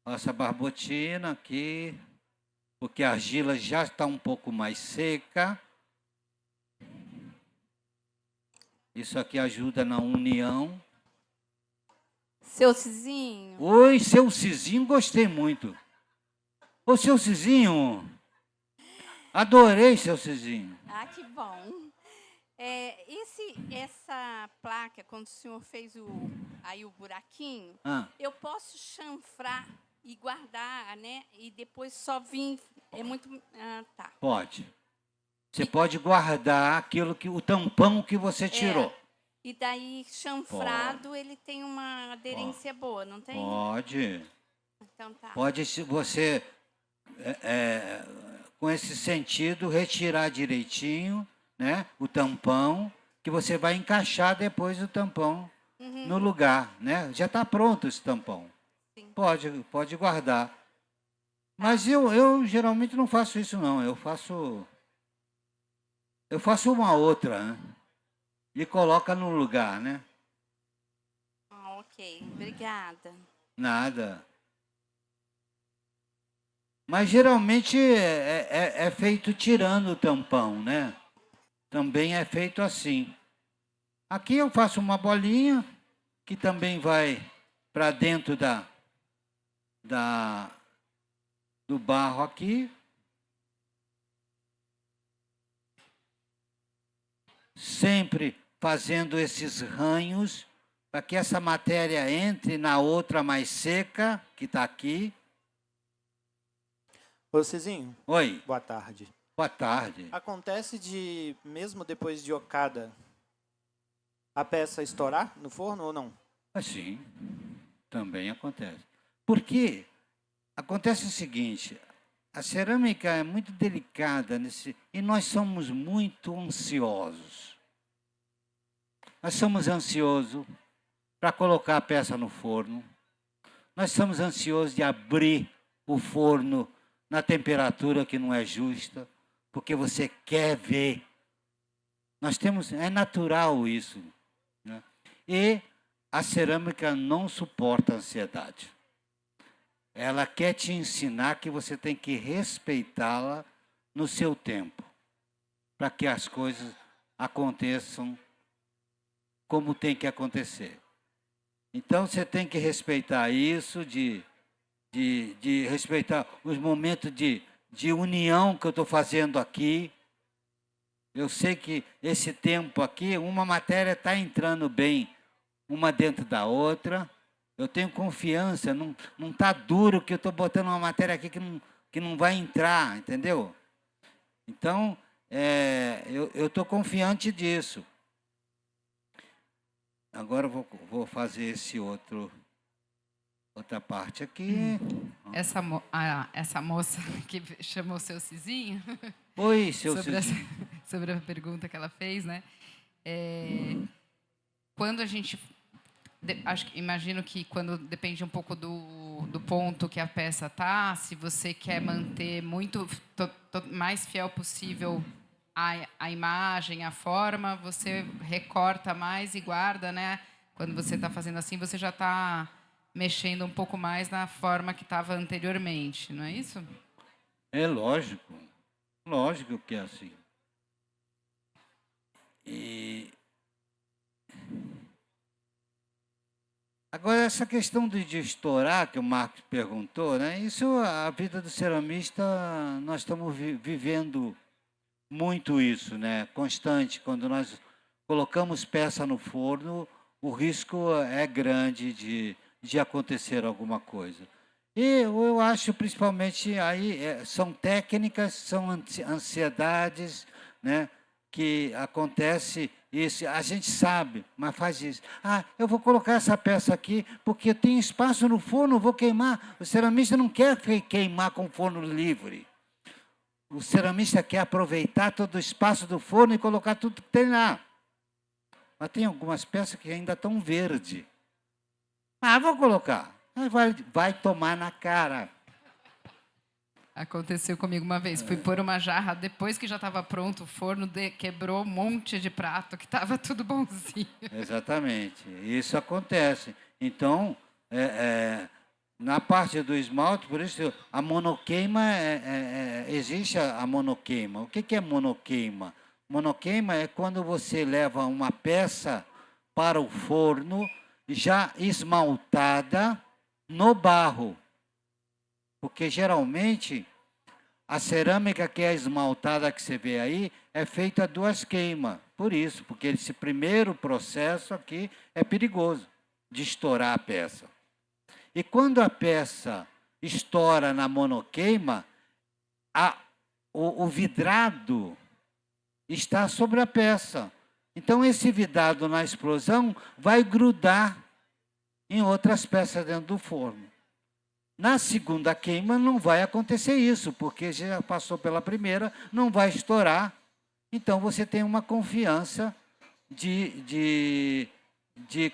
Essa barbotina aqui, porque a argila já está um pouco mais seca. Isso aqui ajuda na união. Seu Cizinho. Oi, seu Cizinho, gostei muito. Ô, seu Cizinho, adorei seu Cizinho. Ah, que bom. Essa placa, quando o senhor fez o buraquinho, eu posso chanfrar e guardar, né? E depois só vir... É muito... tá. Pode. Você pode guardar o tampão que você tirou. E daí, chanfrado, ele tem uma aderência boa, não tem? Pode. Então tá. Pode você, com esse sentido, retirar direitinho, né, o tampão, que você vai encaixar depois o tampão no lugar, né? Já está pronto esse tampão. Sim. Pode guardar. Mas eu geralmente não faço isso, não. Eu faço... Eu faço uma outra, né? E coloca no lugar, né? Ah, ok. Obrigada. Nada. Mas geralmente é feito tirando o tampão, né? Também é feito assim. Aqui eu faço uma bolinha, que também vai para dentro do barro aqui. Sempre fazendo esses ranhos, para que essa matéria entre na outra mais seca, que está aqui. Ô, Cezinho. Oi. Boa tarde. Boa tarde. Acontece de, mesmo depois de ocada, a peça estourar no forno ou não? Sim, também acontece. Porque acontece o seguinte, a cerâmica é muito delicada e nós somos muito ansiosos. Nós somos ansiosos para colocar a peça no forno. Nós somos ansiosos de abrir o forno na temperatura que não é justa, porque você quer ver. É natural isso, né? E a cerâmica não suporta a ansiedade. Ela quer te ensinar que você tem que respeitá-la no seu tempo, para que as coisas aconteçam como tem que acontecer. Então, você tem que respeitar isso, de respeitar os momentos de união que eu estou fazendo aqui. Eu sei que esse tempo aqui, uma matéria está entrando bem, uma dentro da outra. Eu tenho confiança, não está duro que eu estou botando uma matéria aqui que não vai entrar, entendeu? Então, eu estou confiante disso. Agora eu vou fazer esse outra parte aqui. Essa moça que chamou o seu Cizinho. Oi, seu Cizinho. Sobre a pergunta que ela fez, né? Quando a gente... imagino que quando depende um pouco do ponto que a peça tá, se você quer manter mais fiel possível a imagem, a forma, você recorta mais e guarda, né? Quando você está fazendo assim, você já está mexendo um pouco mais na forma que estava anteriormente, não é isso? É lógico. Lógico que é assim. Agora, essa questão de estourar, que o Marcos perguntou, né? Isso, a vida do ceramista, nós estamos vivendo muito isso, né? Constante. Quando nós colocamos peça no forno, o risco é grande de acontecer alguma coisa. E eu acho, principalmente, aí são técnicas, são ansiedades, né? Que acontece isso, a gente sabe, mas faz isso. Eu vou colocar essa peça aqui porque tem espaço no forno, vou queimar. O ceramista não quer queimar com forno livre. O ceramista quer aproveitar todo o espaço do forno e colocar tudo que tem lá. Mas tem algumas peças que ainda estão verde. Vou colocar. Vai tomar na cara. Aconteceu comigo uma vez. Fui pôr uma jarra, depois que já estava pronto o forno, quebrou um monte de prato, que estava tudo bonzinho. Exatamente. Isso acontece. Então, na parte do esmalte, por isso, a monoqueima, existe a monoqueima. O que é monoqueima? Monoqueima é quando você leva uma peça para o forno já esmaltada no barro. Porque, geralmente, a cerâmica que é esmaltada, que você vê aí, é feita a 2 queimas. Por isso, porque esse primeiro processo aqui é perigoso, de estourar a peça. E quando a peça estoura na monoqueima, o vidrado está sobre a peça. Então, esse vidrado na explosão vai grudar em outras peças dentro do forno. Na segunda queima não vai acontecer isso, porque já passou pela primeira, não vai estourar. Então, você tem uma confiança de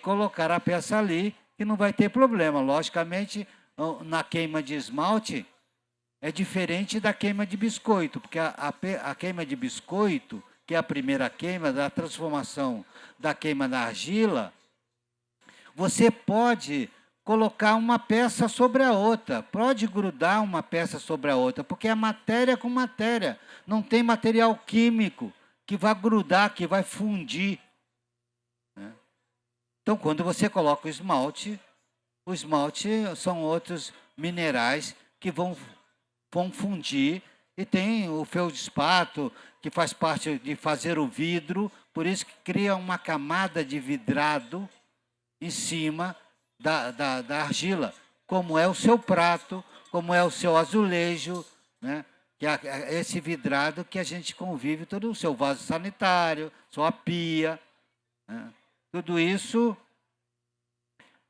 colocar a peça ali, que não vai ter problema. Logicamente, na queima de esmalte, é diferente da queima de biscoito, porque a queima de biscoito que é a primeira queima, da transformação da queima da argila, você pode colocar uma peça sobre a outra, pode grudar uma peça sobre a outra, porque é matéria com matéria, não tem material químico que vai grudar, que vai fundir. Né? Então, quando você coloca o esmalte são outros minerais que vão fundir, e tem o feldspato, que faz parte de fazer o vidro, por isso que cria uma camada de vidrado em cima da argila, como é o seu prato, como é o seu azulejo, né? Que é esse vidrado que a gente convive, todo o seu vaso sanitário, sua pia, né? Tudo isso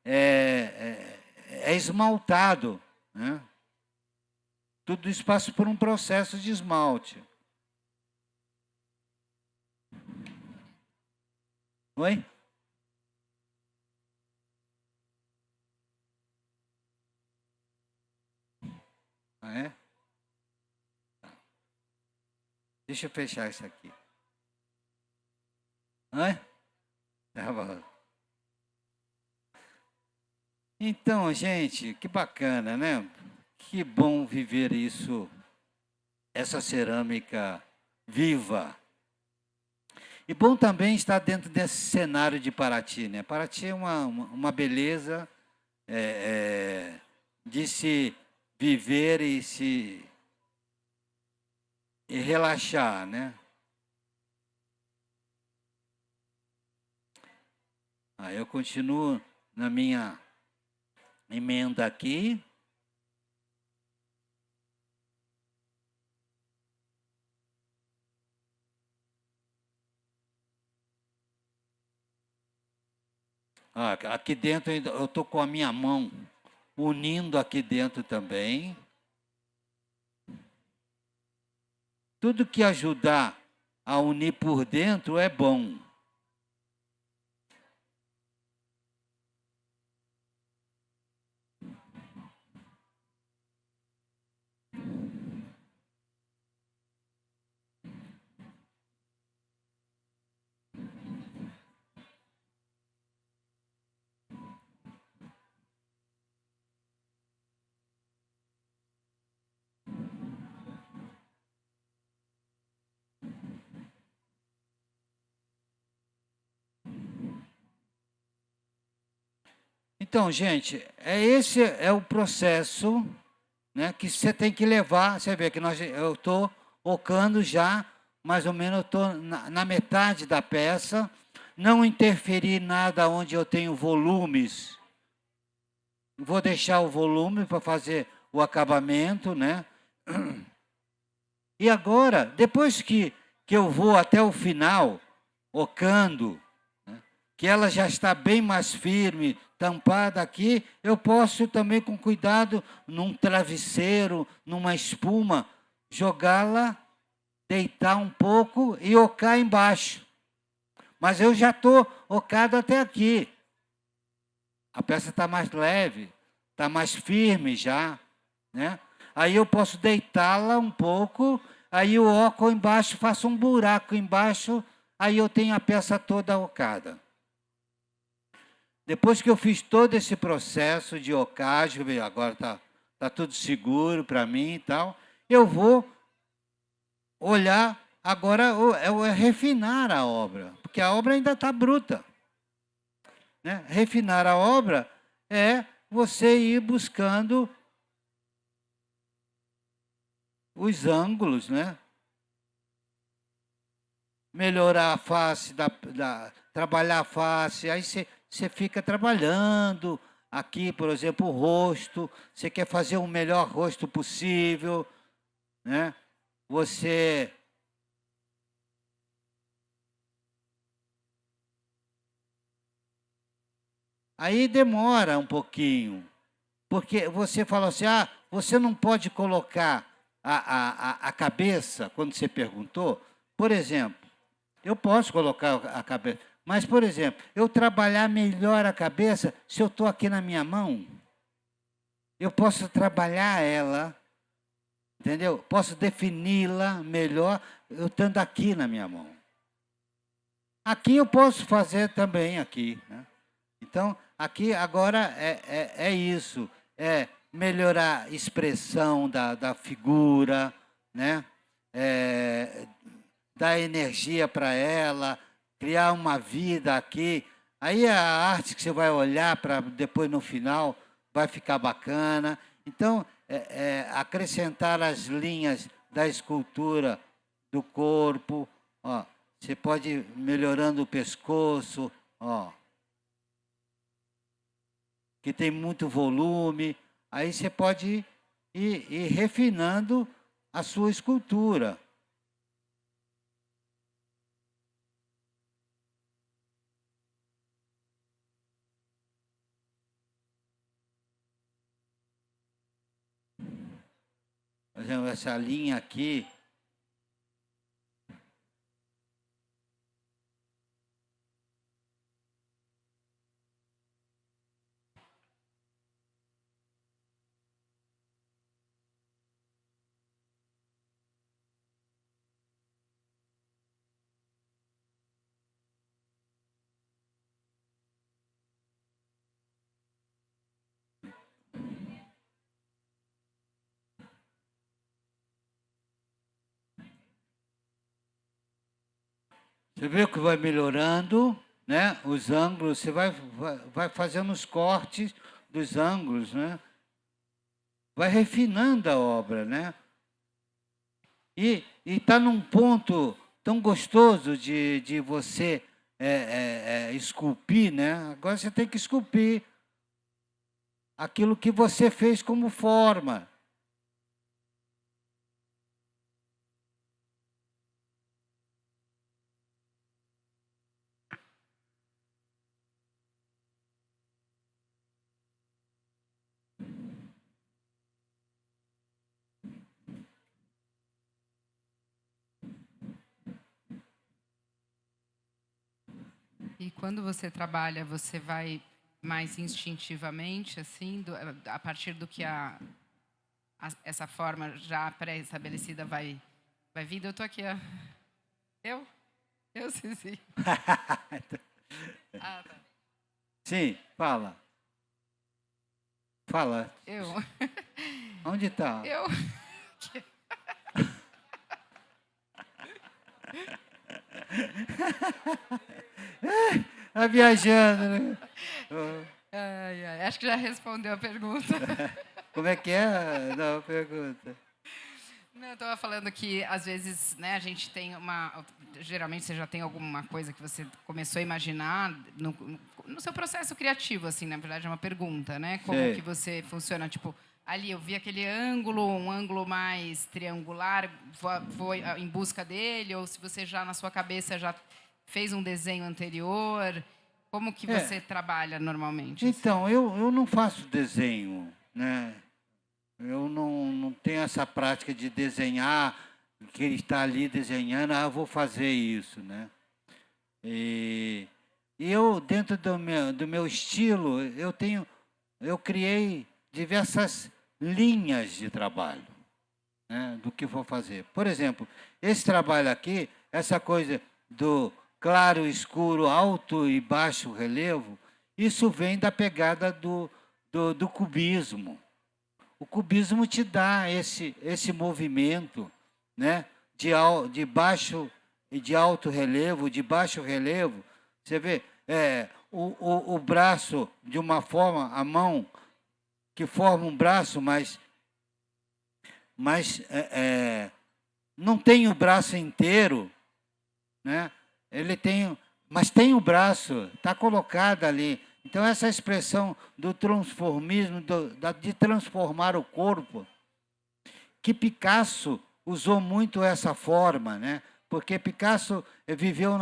é esmaltado, né? Tudo isso passa por um processo de esmalte. Oi? Ah, é? Deixa eu fechar isso aqui. Oi? Tá bom. Então, gente, que bacana, né? Que bom viver isso, essa cerâmica viva. E bom também estar dentro desse cenário de Paraty, né? Paraty é uma beleza de se viver e relaxar, né? Eu continuo na minha emenda aqui. Aqui dentro eu estou com a minha mão unindo aqui dentro também. Tudo que ajudar a unir por dentro é bom. Então, gente, esse é o processo, né, que você tem que levar. Você vê que eu estou ocando já, mais ou menos, eu estou na metade da peça, não interferir nada onde eu tenho volumes. Vou deixar o volume para fazer o acabamento, né? E agora, depois que eu vou até o final, ocando, né, que ela já está bem mais firme, tampada aqui, eu posso também, com cuidado, num travesseiro, numa espuma, jogá-la, deitar um pouco e ocar embaixo. Mas eu já estou ocado até aqui. A peça está mais leve, está mais firme já, né? Aí eu posso deitá-la um pouco, aí eu oco embaixo, faço um buraco embaixo, aí eu tenho a peça toda ocada. Depois que eu fiz todo esse processo de ocagem, agora tá tudo seguro para mim e tal, eu vou olhar, agora é refinar a obra, porque a obra ainda está bruta. Né? Refinar a obra é você ir buscando os ângulos, né? Melhorar a face, trabalhar a face, aí você fica trabalhando aqui, por exemplo, o rosto, você quer fazer o melhor rosto possível, né? Você aí demora um pouquinho, porque você fala assim, você não pode colocar a cabeça, quando você perguntou, por exemplo, eu posso colocar a cabeça, mas, por exemplo, eu trabalhar melhor a cabeça, se eu estou aqui na minha mão, eu posso trabalhar ela, entendeu? Posso defini-la melhor eu estando aqui na minha mão. Aqui eu posso fazer também, aqui, né? Então, aqui agora é isso, é melhorar a expressão da figura, né? Dar energia para ela, criar uma vida aqui. Aí a arte que você vai olhar para depois no final vai ficar bacana. Então, acrescentar as linhas da escultura do corpo, ó. Você pode ir melhorando o pescoço, ó, que tem muito volume. Aí você pode ir refinando a sua escultura. Por exemplo, essa linha aqui. Você vê que vai melhorando, né? Os ângulos, você vai fazendo os cortes dos ângulos, né? Vai refinando a obra, né? E está num ponto tão gostoso de você esculpir, né? Agora você tem que esculpir aquilo que você fez como forma. E quando você trabalha, você vai mais instintivamente, assim, a partir do que essa forma já pré-estabelecida vai vindo? Eu estou aqui, ó. Eu, Cici. Ah, tá. Sim, fala. Fala. Eu. Onde está? Eu. Está viajando, né? Acho que já respondeu a pergunta. Como é que é? Não, pergunta. Não, eu estava falando que, às vezes, né, a gente tem uma... Geralmente, você já tem alguma coisa que você começou a imaginar no seu processo criativo, assim, na verdade, é uma pergunta, né? Como que você funciona, tipo... Ali, eu vi aquele ângulo, um ângulo mais triangular, vou em busca dele, ou se você já, na sua cabeça, já fez um desenho anterior, como que você trabalha normalmente? Então, eu não faço desenho, né? Eu não tenho essa prática de desenhar, que ele está ali desenhando, eu vou fazer isso, né? E eu, dentro do meu estilo, eu criei diversas linhas de trabalho, né, do que vou fazer. Por exemplo, esse trabalho aqui, essa coisa do claro, escuro, alto e baixo relevo, isso vem da pegada do cubismo. O cubismo te dá esse movimento, né, de baixo e de alto relevo, de baixo relevo. Você vê o braço de uma forma, a mão que forma um braço, mas não tem o braço inteiro, né? Ele tem, mas tem o braço, está colocado ali. Então, essa expressão do transformismo, de transformar o corpo, que Picasso usou muito essa forma, né? Porque Picasso viveu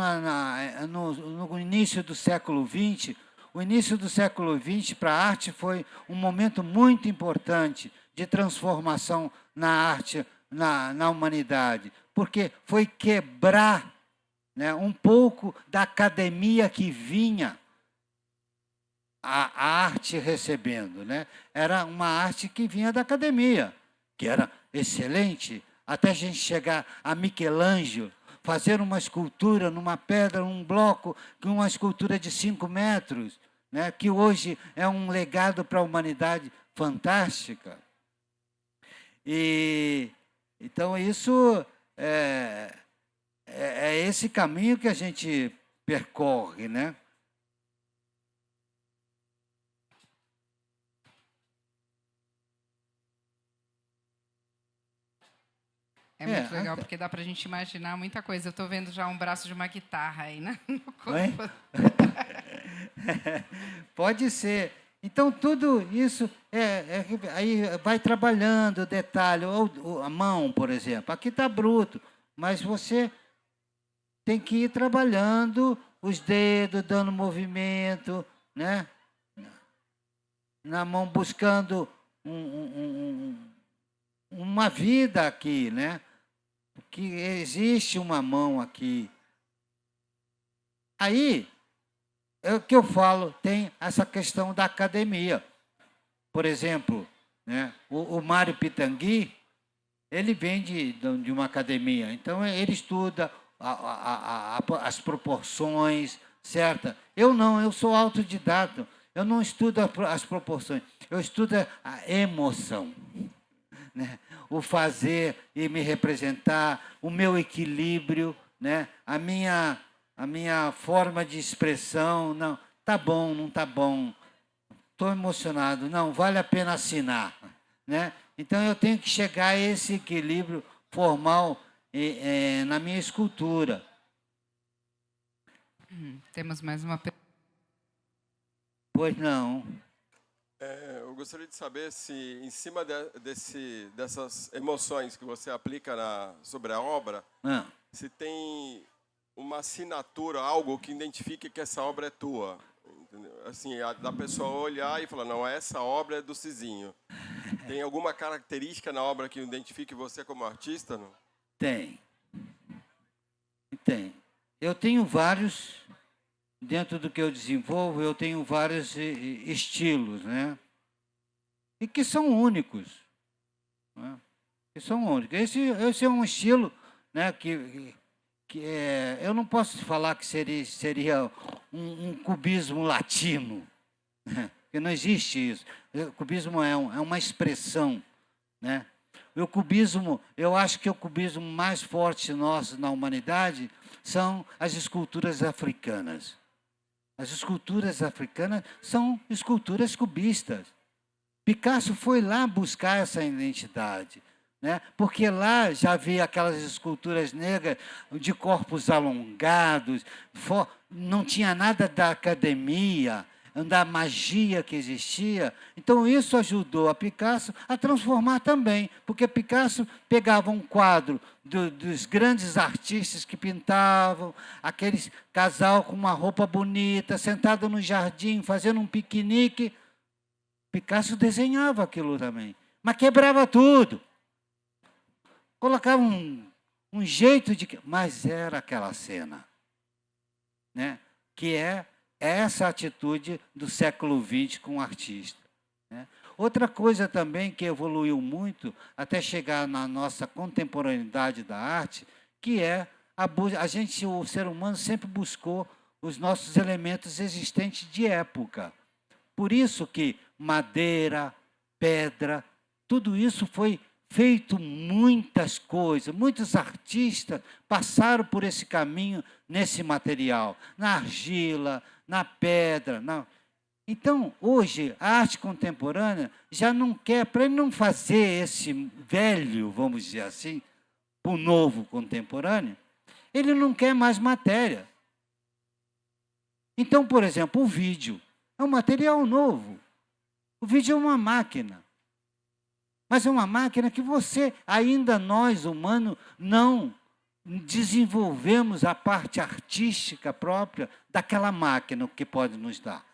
no início do século XX. O início do século XX para a arte foi um momento muito importante de transformação na arte, na humanidade, porque foi quebrar, né, um pouco da academia que vinha a arte recebendo, né? Era uma arte que vinha da academia, que era excelente, até a gente chegar a Michelangelo. fazer uma escultura numa pedra, num bloco, uma escultura de 5 metros, né, que hoje é um legado para a humanidade fantástica. E, então, isso é esse caminho que a gente percorre, né? É muito legal, porque dá para a gente imaginar muita coisa. Eu estou vendo já um braço de uma guitarra aí, né? No corpo. Pode ser. Então, tudo isso aí vai trabalhando o detalhe. Ou a mão, por exemplo. Aqui está bruto, mas você tem que ir trabalhando os dedos, dando movimento, né? Na mão, buscando uma vida aqui, né? Porque existe uma mão aqui. Aí, é o que eu falo, tem essa questão da academia. Por exemplo, né, o Mário Pitangui, ele vem de uma academia, então ele estuda as proporções, certo? Eu não, eu sou autodidata, eu não estudo as proporções, eu estudo a emoção, né? O fazer e me representar, o meu equilíbrio, né? A minha forma de expressão, não, tá bom, não tá bom, estou emocionado, não, vale a pena assinar, né? Então, eu tenho que chegar a esse equilíbrio formal na minha escultura. Temos mais uma pergunta. Pois não. Eu gostaria de saber se, em cima dessas emoções que você aplica sobre a obra, se tem uma assinatura, algo que identifique que essa obra é tua. Entendeu? Assim, da pessoa olhar e falar, não, essa obra é do Cizinho. Tem alguma característica na obra que identifique você como artista? Não? Tem. Eu tenho vários, dentro do que eu desenvolvo, eu tenho vários estilos, né? E que são únicos. Né? Que são únicos. Esse é um estilo, né, que eu não posso falar que seria um cubismo latino, né? Porque não existe isso. O cubismo é uma expressão, né? O cubismo, eu acho que o cubismo mais forte nosso na humanidade são as esculturas africanas. As esculturas africanas são esculturas cubistas. Picasso foi lá buscar essa identidade, né? Porque lá já havia aquelas esculturas negras de corpos alongados, não tinha nada da academia, da magia que existia. Então, isso ajudou a Picasso a transformar também, porque Picasso pegava um quadro dos grandes artistas que pintavam, aqueles casal com uma roupa bonita, sentado no jardim, fazendo um piquenique. Picasso desenhava aquilo também, mas quebrava tudo. Colocava um jeito de... Mas era aquela cena, né? Que é essa atitude do século XX com o artista, né? Outra coisa também que evoluiu muito, até chegar na nossa contemporaneidade da arte, que é o ser humano sempre buscou os nossos elementos existentes de época. Por isso que madeira, pedra, tudo isso foi feito muitas coisas, muitos artistas passaram por esse caminho nesse material, na argila, na pedra. Então, hoje, a arte contemporânea já não quer, para ele não fazer esse velho, vamos dizer assim, para o novo contemporâneo, ele não quer mais matéria. Então, por exemplo, o vídeo é um material novo. O vídeo é uma máquina. Mas é uma máquina que nós, humanos, não desenvolvemos a parte artística própria daquela máquina que pode nos dar.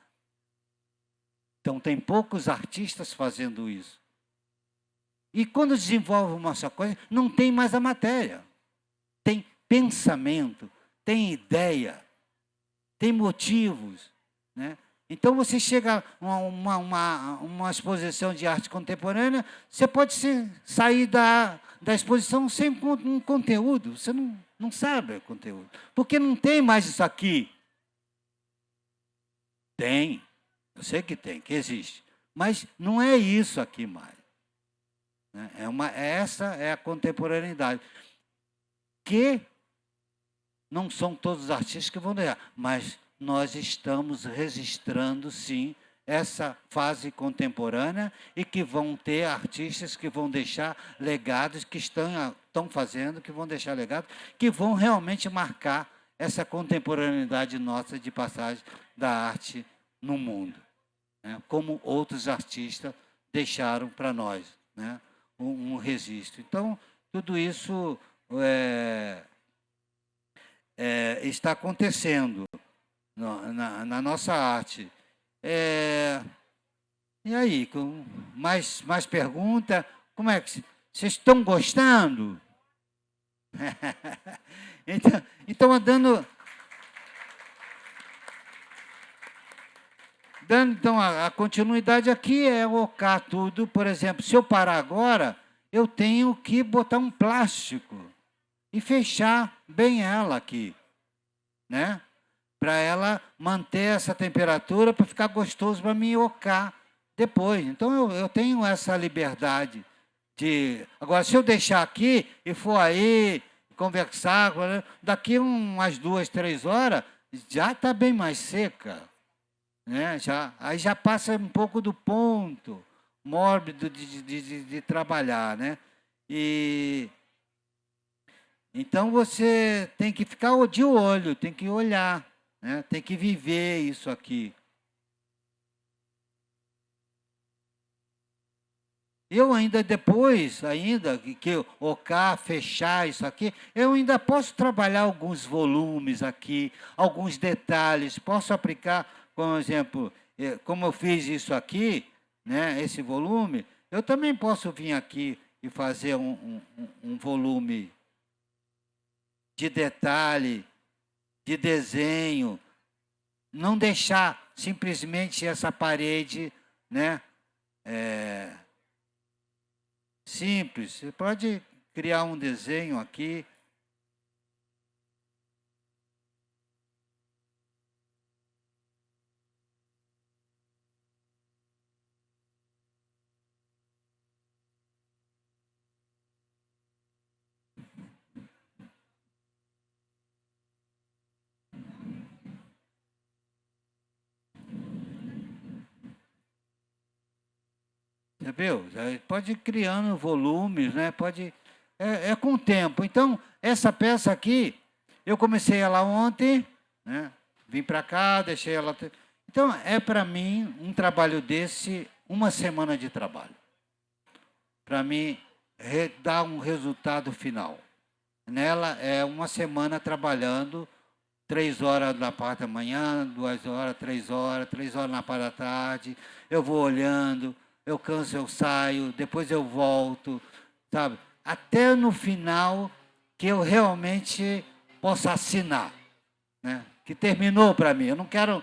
Então, tem poucos artistas fazendo isso. E quando desenvolve uma só coisa, não tem mais a matéria. Tem pensamento, tem ideia, tem motivos, né? Então, você chega a uma exposição de arte contemporânea, você pode sair da exposição sem um conteúdo. Você não sabe o conteúdo. Porque não tem mais isso aqui. Tem. Eu sei que tem, que existe. Mas não é isso aqui mais. Essa é a contemporaneidade. Que não são todos os artistas que vão deixar, mas nós estamos registrando, sim, essa fase contemporânea e que vão ter artistas que vão deixar legados, que estão fazendo, que vão deixar legados, que vão realmente marcar essa contemporaneidade nossa de passagem da arte no mundo, né? Como outros artistas deixaram para nós, né? Um registro. Então, tudo isso está acontecendo na nossa arte. E aí, com mais pergunta? Como é que vocês estão gostando? Então, dando então, a continuidade aqui é ocar tudo. Por exemplo, se eu parar agora, eu tenho que botar um plástico e fechar bem ela aqui, né? Para ela manter essa temperatura, para ficar gostoso para mim ocar depois. Então, eu tenho essa liberdade de... Agora, se eu deixar aqui e for aí conversar, daqui umas 2, 3 horas, já está bem mais seca. Né? Aí já passa um pouco do ponto mórbido de trabalhar, né? Então você tem que ficar de olho, tem que olhar, né? Tem que viver isso aqui. Eu ainda depois, que ocar, fechar isso aqui, eu ainda posso trabalhar alguns volumes aqui, alguns detalhes, posso aplicar. Por exemplo, como eu fiz isso aqui, né, esse volume, eu também posso vir aqui e fazer um volume de detalhe, de desenho, não deixar simplesmente essa parede, né, simples. Você pode criar um desenho aqui. Você viu? Pode ir criando volumes, né? Pode, com o tempo. Então, essa peça aqui, eu comecei ela ontem, né? Vim para cá, deixei ela... Então, para mim, um trabalho desse, uma semana de trabalho. Para mim, dar um resultado final. Nela, é uma semana trabalhando, 3 horas na parte da manhã, 2 horas, 3 horas na parte da tarde, eu vou olhando... Eu canso, eu saio, depois eu volto, sabe? Até no final que eu realmente possa assinar, né? Que terminou para mim. Eu não quero...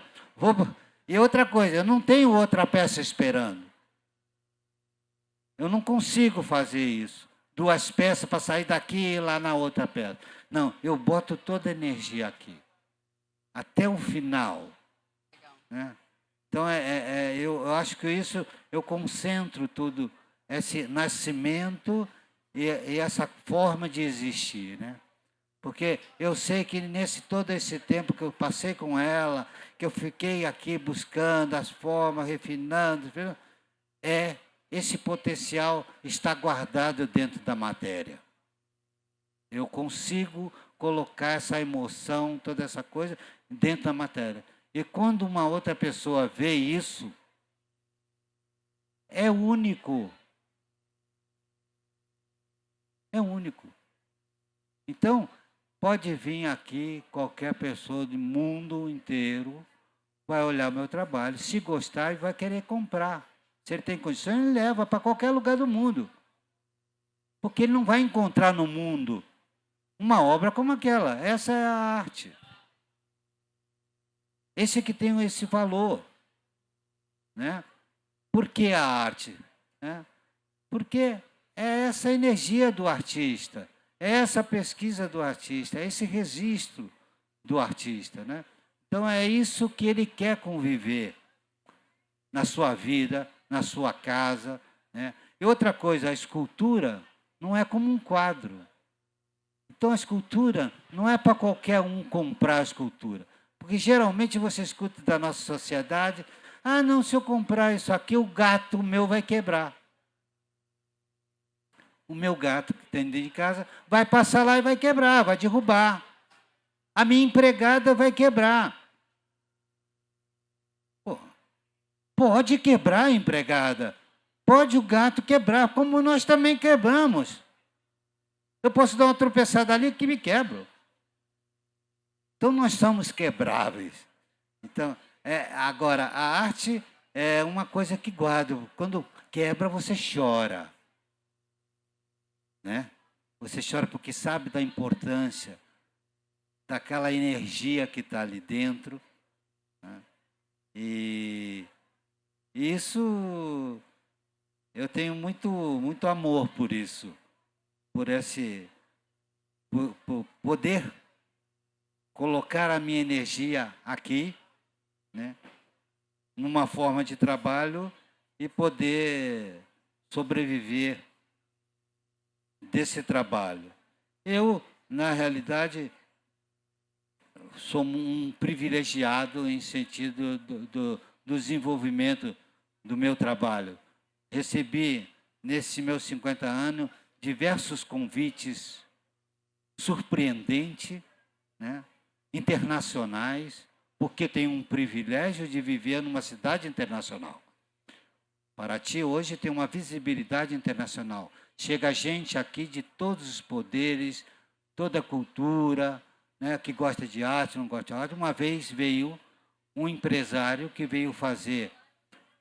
E outra coisa, eu não tenho outra peça esperando. Eu não consigo fazer isso. 2 peças para sair daqui e lá na outra peça. Não, eu boto toda a energia aqui. Até o final. Legal. Né? Então, eu acho que isso, eu concentro tudo, esse nascimento e essa forma de existir, né? Porque eu sei que todo esse tempo que eu passei com ela, que eu fiquei aqui buscando as formas, refinando, esse potencial está guardado dentro da matéria. Eu consigo colocar essa emoção, toda essa coisa, dentro da matéria. E quando uma outra pessoa vê isso, é único. É único. Então, pode vir aqui qualquer pessoa do mundo inteiro, vai olhar meu trabalho, se gostar e vai querer comprar. Se ele tem condições, ele leva para qualquer lugar do mundo. Porque ele não vai encontrar no mundo uma obra como aquela. Essa é a arte. Esse que tem esse valor, né? Por que a arte? Né? Porque é essa energia do artista, é essa pesquisa do artista, é esse registro do artista, né? Então, é isso que ele quer conviver na sua vida, na sua casa, né? E outra coisa, a escultura não é como um quadro. Então, a escultura não é para qualquer um comprar a escultura. Porque, geralmente, você escuta da nossa sociedade, ah, não, se eu comprar isso aqui, o gato meu vai quebrar. O meu gato, que tem dentro de casa, vai passar lá e vai quebrar, vai derrubar. A minha empregada vai quebrar. Pô, pode quebrar a empregada. Pode o gato quebrar, como nós também quebramos. Eu posso dar uma tropeçada ali que me quebro. Então, nós somos quebráveis. Então, agora, a arte é uma coisa que guarda. Quando quebra, você chora. Né? Você chora porque sabe da importância daquela energia que está ali dentro. Né? E isso, eu tenho muito amor por isso. Por poder colocar a minha energia aqui, né, numa forma de trabalho e poder sobreviver desse trabalho. Eu, na realidade, sou um privilegiado em sentido do desenvolvimento do meu trabalho. Recebi, nesses meus 50 anos, diversos convites surpreendentes, né, internacionais, porque tenho um privilégio de viver numa cidade internacional. Paraty hoje tem uma visibilidade internacional. Chega gente aqui de todos os poderes, toda a cultura, né, que gosta de arte, não gosta de arte. Uma vez veio um empresário que veio fazer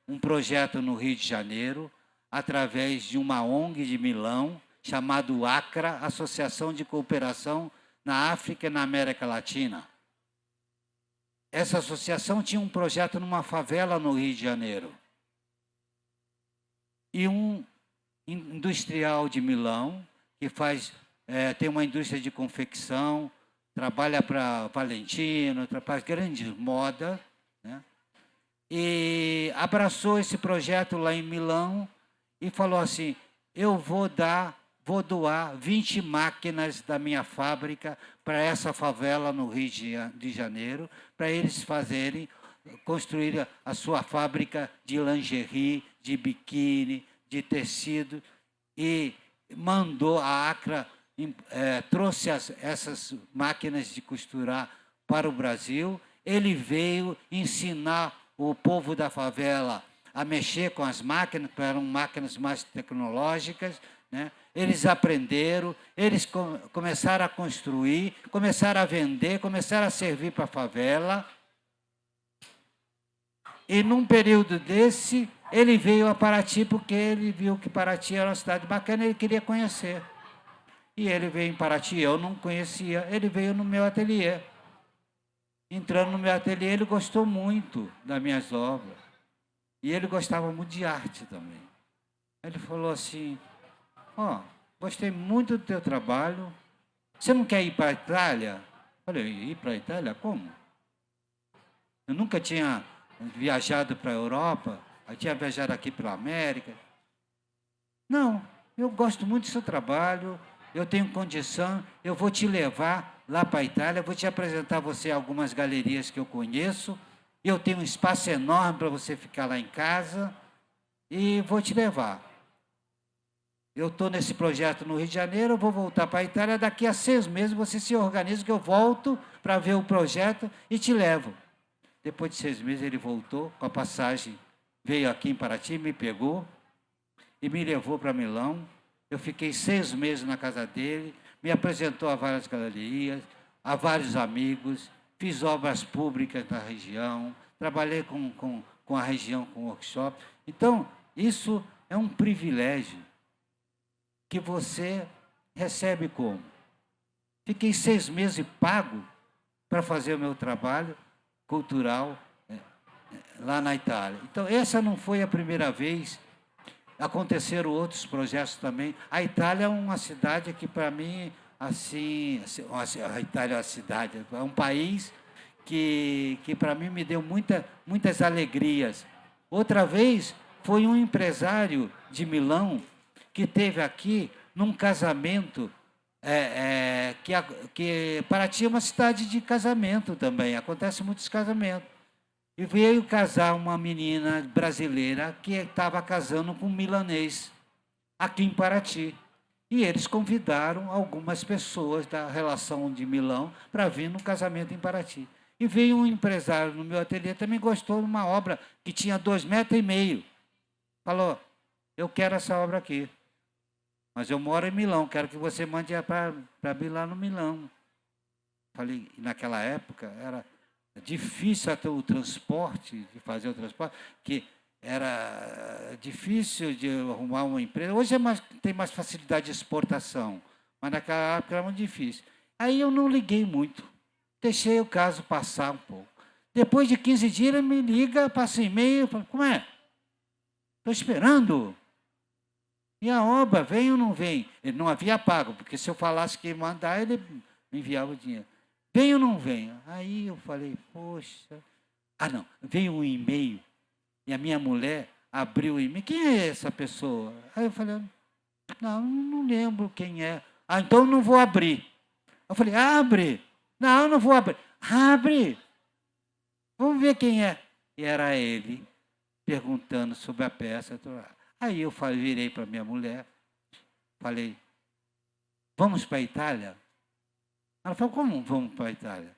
um projeto no Rio de Janeiro, através de uma ONG de Milão, chamado ACRA, Associação de Cooperação na África e na América Latina. Essa associação tinha um projeto numa favela no Rio de Janeiro. E um industrial de Milão, que tem uma indústria de confecção, trabalha para Valentino, para grande moda, né? E abraçou esse projeto lá em Milão e falou assim, eu vou doar 20 máquinas da minha fábrica para essa favela no Rio de Janeiro, para eles construir a sua fábrica de lingerie, de biquíni, de tecido, e mandou a ACRA, trouxe essas máquinas de costurar para o Brasil. Ele veio ensinar o povo da favela a mexer com as máquinas, que eram máquinas mais tecnológicas, né? Eles aprenderam, eles começaram a construir, começaram a vender, começaram a servir para a favela. E num período desse, ele veio a Paraty porque ele viu que Paraty era uma cidade bacana e ele queria conhecer. E ele veio em Paraty, eu não conhecia, ele veio no meu ateliê. Entrando no meu ateliê, ele gostou muito das minhas obras. E ele gostava muito de arte também. Ele falou assim, gostei muito do teu trabalho. Você não quer ir para a Itália? Eu falei, ir para a Itália? Como? Eu nunca tinha viajado para a Europa, eu tinha viajado aqui para a América. Não, eu gosto muito do seu trabalho, eu tenho condição, eu vou te levar lá para a Itália, vou te apresentar você algumas galerias que eu conheço, eu tenho um espaço enorme para você ficar lá em casa e vou te levar. Eu estou nesse projeto no Rio de Janeiro, eu vou voltar para a Itália, daqui a 6 meses você se organiza que eu volto para ver o projeto e te levo. Depois de 6 meses ele voltou com a passagem, veio aqui em Paraty, me pegou e me levou para Milão. Eu fiquei 6 meses na casa dele, me apresentou a várias galerias, a vários amigos, fiz obras públicas na região, trabalhei com a região, com workshop. Então, isso é um privilégio que você recebe como? Fiquei 6 meses pago para fazer o meu trabalho cultural lá na Itália. Então, essa não foi a primeira vez Aconteceram outros projetos também. A Itália é uma cidade que, para mim, assim, a Itália é uma cidade, é um país que para mim me deu muitas alegrias. Outra vez foi um empresário de Milão que teve aqui num casamento, que Paraty é uma cidade de casamento também, acontece muitos casamentos. E veio casar uma menina brasileira que estava casando com um milanês, aqui em Paraty. E eles convidaram algumas pessoas da relação de Milão para vir no casamento em Paraty. E veio um empresário no meu ateliê, também gostou de uma obra que tinha 2,5 metros. Falou, eu quero essa obra aqui, mas eu moro em Milão, quero que você mande para vir lá no Milão. Falei, naquela época era difícil até o transporte, de fazer o transporte, que era difícil de arrumar uma empresa. Hoje tem mais facilidade de exportação, mas naquela época era muito difícil. Aí eu não liguei muito, deixei o caso passar um pouco. Depois de 15 dias, ele me liga, passa e-mail, fala, como é? Estou esperando. E a obra vem ou não vem? Ele não havia pago, porque se eu falasse que ia mandar, ele enviava o dinheiro. Vem ou não vem? Aí eu falei, poxa. Ah, não, veio um e-mail e a minha mulher abriu o e-mail. Quem é essa pessoa? Aí eu falei, não lembro quem é. Ah, então não vou abrir. Eu falei, abre. Não, não vou abrir. Abre. Vamos ver quem é. E era ele, perguntando sobre a peça. Aí eu virei para minha mulher, falei, vamos para a Itália? Ela falou, como vamos para a Itália?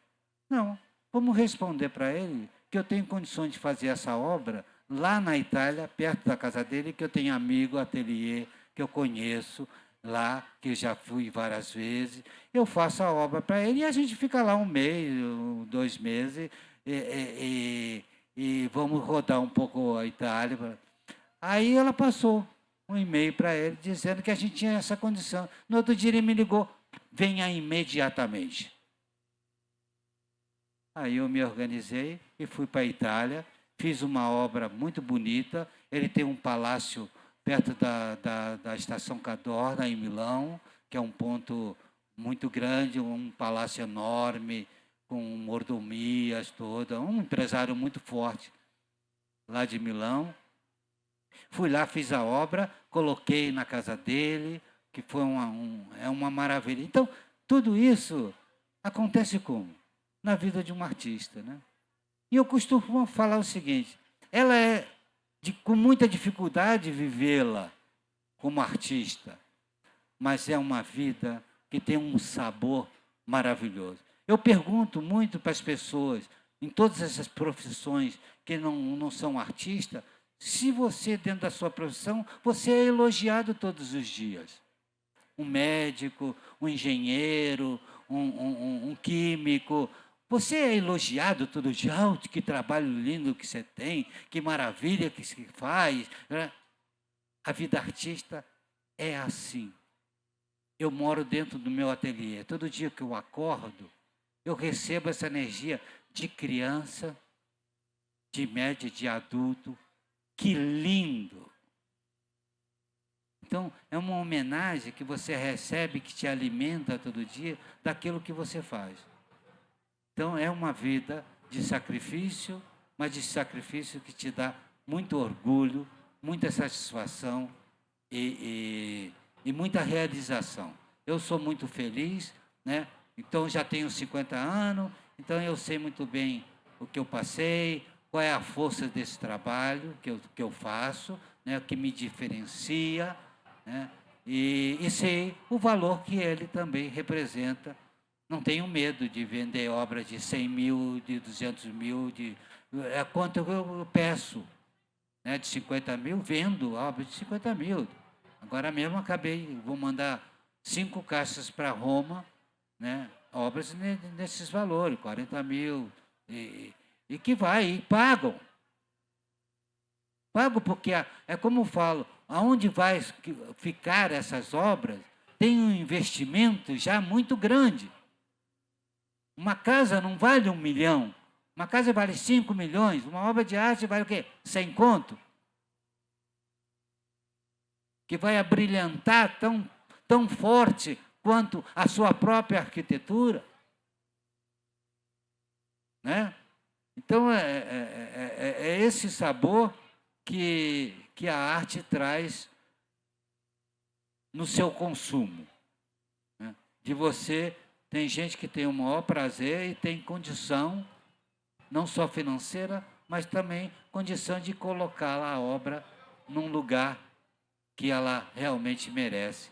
Não, vamos responder para ele que eu tenho condições de fazer essa obra lá na Itália, perto da casa dele, que eu tenho amigo, ateliê, que eu conheço lá, que eu já fui várias vezes. Eu faço a obra para ele e a gente fica lá 1 mês, 2 meses, e vamos rodar um pouco a Itália. Aí ela passou um e-mail para ele, dizendo que a gente tinha essa condição. No outro dia ele me ligou, venha imediatamente. Aí eu me organizei e fui para a Itália, fiz uma obra muito bonita. Ele tem um palácio perto da estação Cadorna, em Milão, que é um ponto muito grande, um palácio enorme, com mordomias toda, um empresário muito forte lá de Milão. Fui lá, fiz a obra, coloquei na casa dele, que foi uma maravilha. Então, tudo isso acontece como? Na vida de um artista, né? E eu costumo falar o seguinte, ela é com muita dificuldade vivê-la como artista, mas é uma vida que tem um sabor maravilhoso. Eu pergunto muito para as pessoas, em todas essas profissões que não são artistas, se você, dentro da sua profissão, você é elogiado todos os dias. Um médico, um engenheiro, um químico. Você é elogiado todo dia. Oh, que trabalho lindo que você tem, que maravilha que se faz. A vida artista é assim. Eu moro dentro do meu ateliê. Todo dia que eu acordo, eu recebo essa energia de criança, de média, de adulto. Que lindo! Então, é uma homenagem que você recebe, que te alimenta todo dia daquilo que você faz. Então, é uma vida de sacrifício, mas de sacrifício que te dá muito orgulho, muita satisfação e muita realização. Eu sou muito feliz, né? Então, já tenho 50 anos, então eu sei muito bem o que eu passei, qual é a força desse trabalho que eu faço, né? O que me diferencia, né? E sei o valor que ele também representa. Não tenho medo de vender obras de 100 mil, de 200 mil, é quanto eu peço. Né? De 50 mil, vendo obras de 50 mil. Agora mesmo vou mandar 5 caixas para Roma, né? Obras nesses valores, 40 mil, e que e pagam. Pagam porque, é como eu falo, aonde vai ficar essas obras, tem um investimento já muito grande. Uma casa não vale 1 milhão, uma casa vale 5 milhões, uma obra de arte vale o quê? 100 conto. que vai abrilhantar tão forte quanto a sua própria arquitetura. Né? Então, é esse sabor que a arte traz no seu consumo. Né? De você, tem gente que tem o maior prazer e tem condição, não só financeira, mas também condição de colocar a obra num lugar que ela realmente merece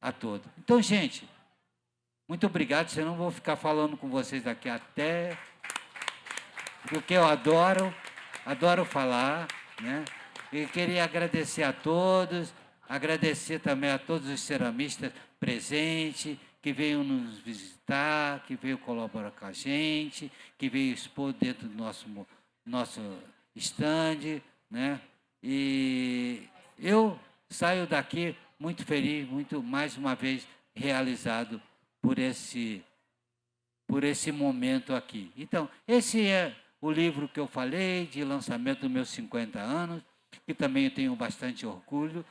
a todo. Então, gente, muito obrigado, senão eu vou ficar falando com vocês daqui até... Porque eu adoro falar, né? E queria agradecer a todos, agradecer também a todos os ceramistas presentes, que veio nos visitar, que veio colaborar com a gente, que veio expor dentro do nosso stand, né? E eu saio daqui muito feliz, mais uma vez realizado por esse momento aqui. Então, esse é o livro que eu falei, de lançamento dos meus 50 anos, que também eu tenho bastante orgulho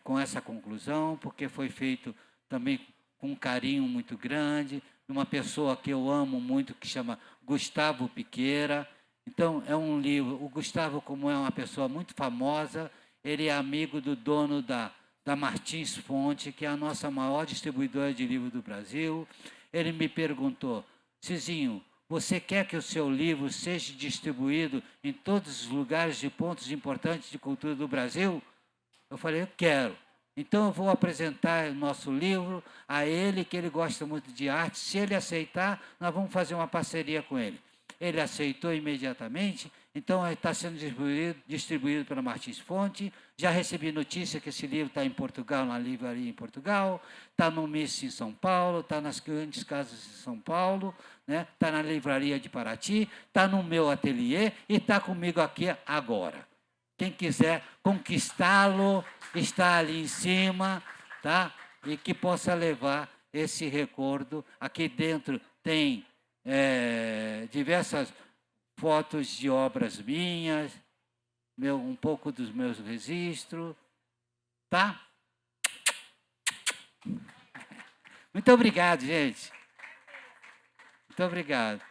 com essa conclusão, porque foi feito também com um carinho muito grande, de uma pessoa que eu amo muito, que chama Gustavo Piqueira. Então, é um livro... O Gustavo, como é uma pessoa muito famosa, ele é amigo do dono da Martins Fonte, que é a nossa maior distribuidora de livro do Brasil. Ele me perguntou, Cizinho, você quer que o seu livro seja distribuído em todos os lugares de pontos importantes de cultura do Brasil? Eu falei, eu quero. Então, eu vou apresentar o nosso livro a ele, que ele gosta muito de arte. Se ele aceitar, nós vamos fazer uma parceria com ele. Ele aceitou imediatamente, então está sendo distribuído pela Martins Fonte. Já recebi notícia que esse livro está em Portugal, na livraria em Portugal, está no MIS em São Paulo, está nas grandes casas de São Paulo, né? Está na livraria de Paraty, está no meu ateliê e está comigo aqui agora. Quem quiser conquistá-lo, está ali em cima, tá? E que possa levar esse recordo. Aqui dentro tem diversas fotos de obras minhas, um pouco dos meus registros, tá? Muito obrigado, gente. Muito obrigado.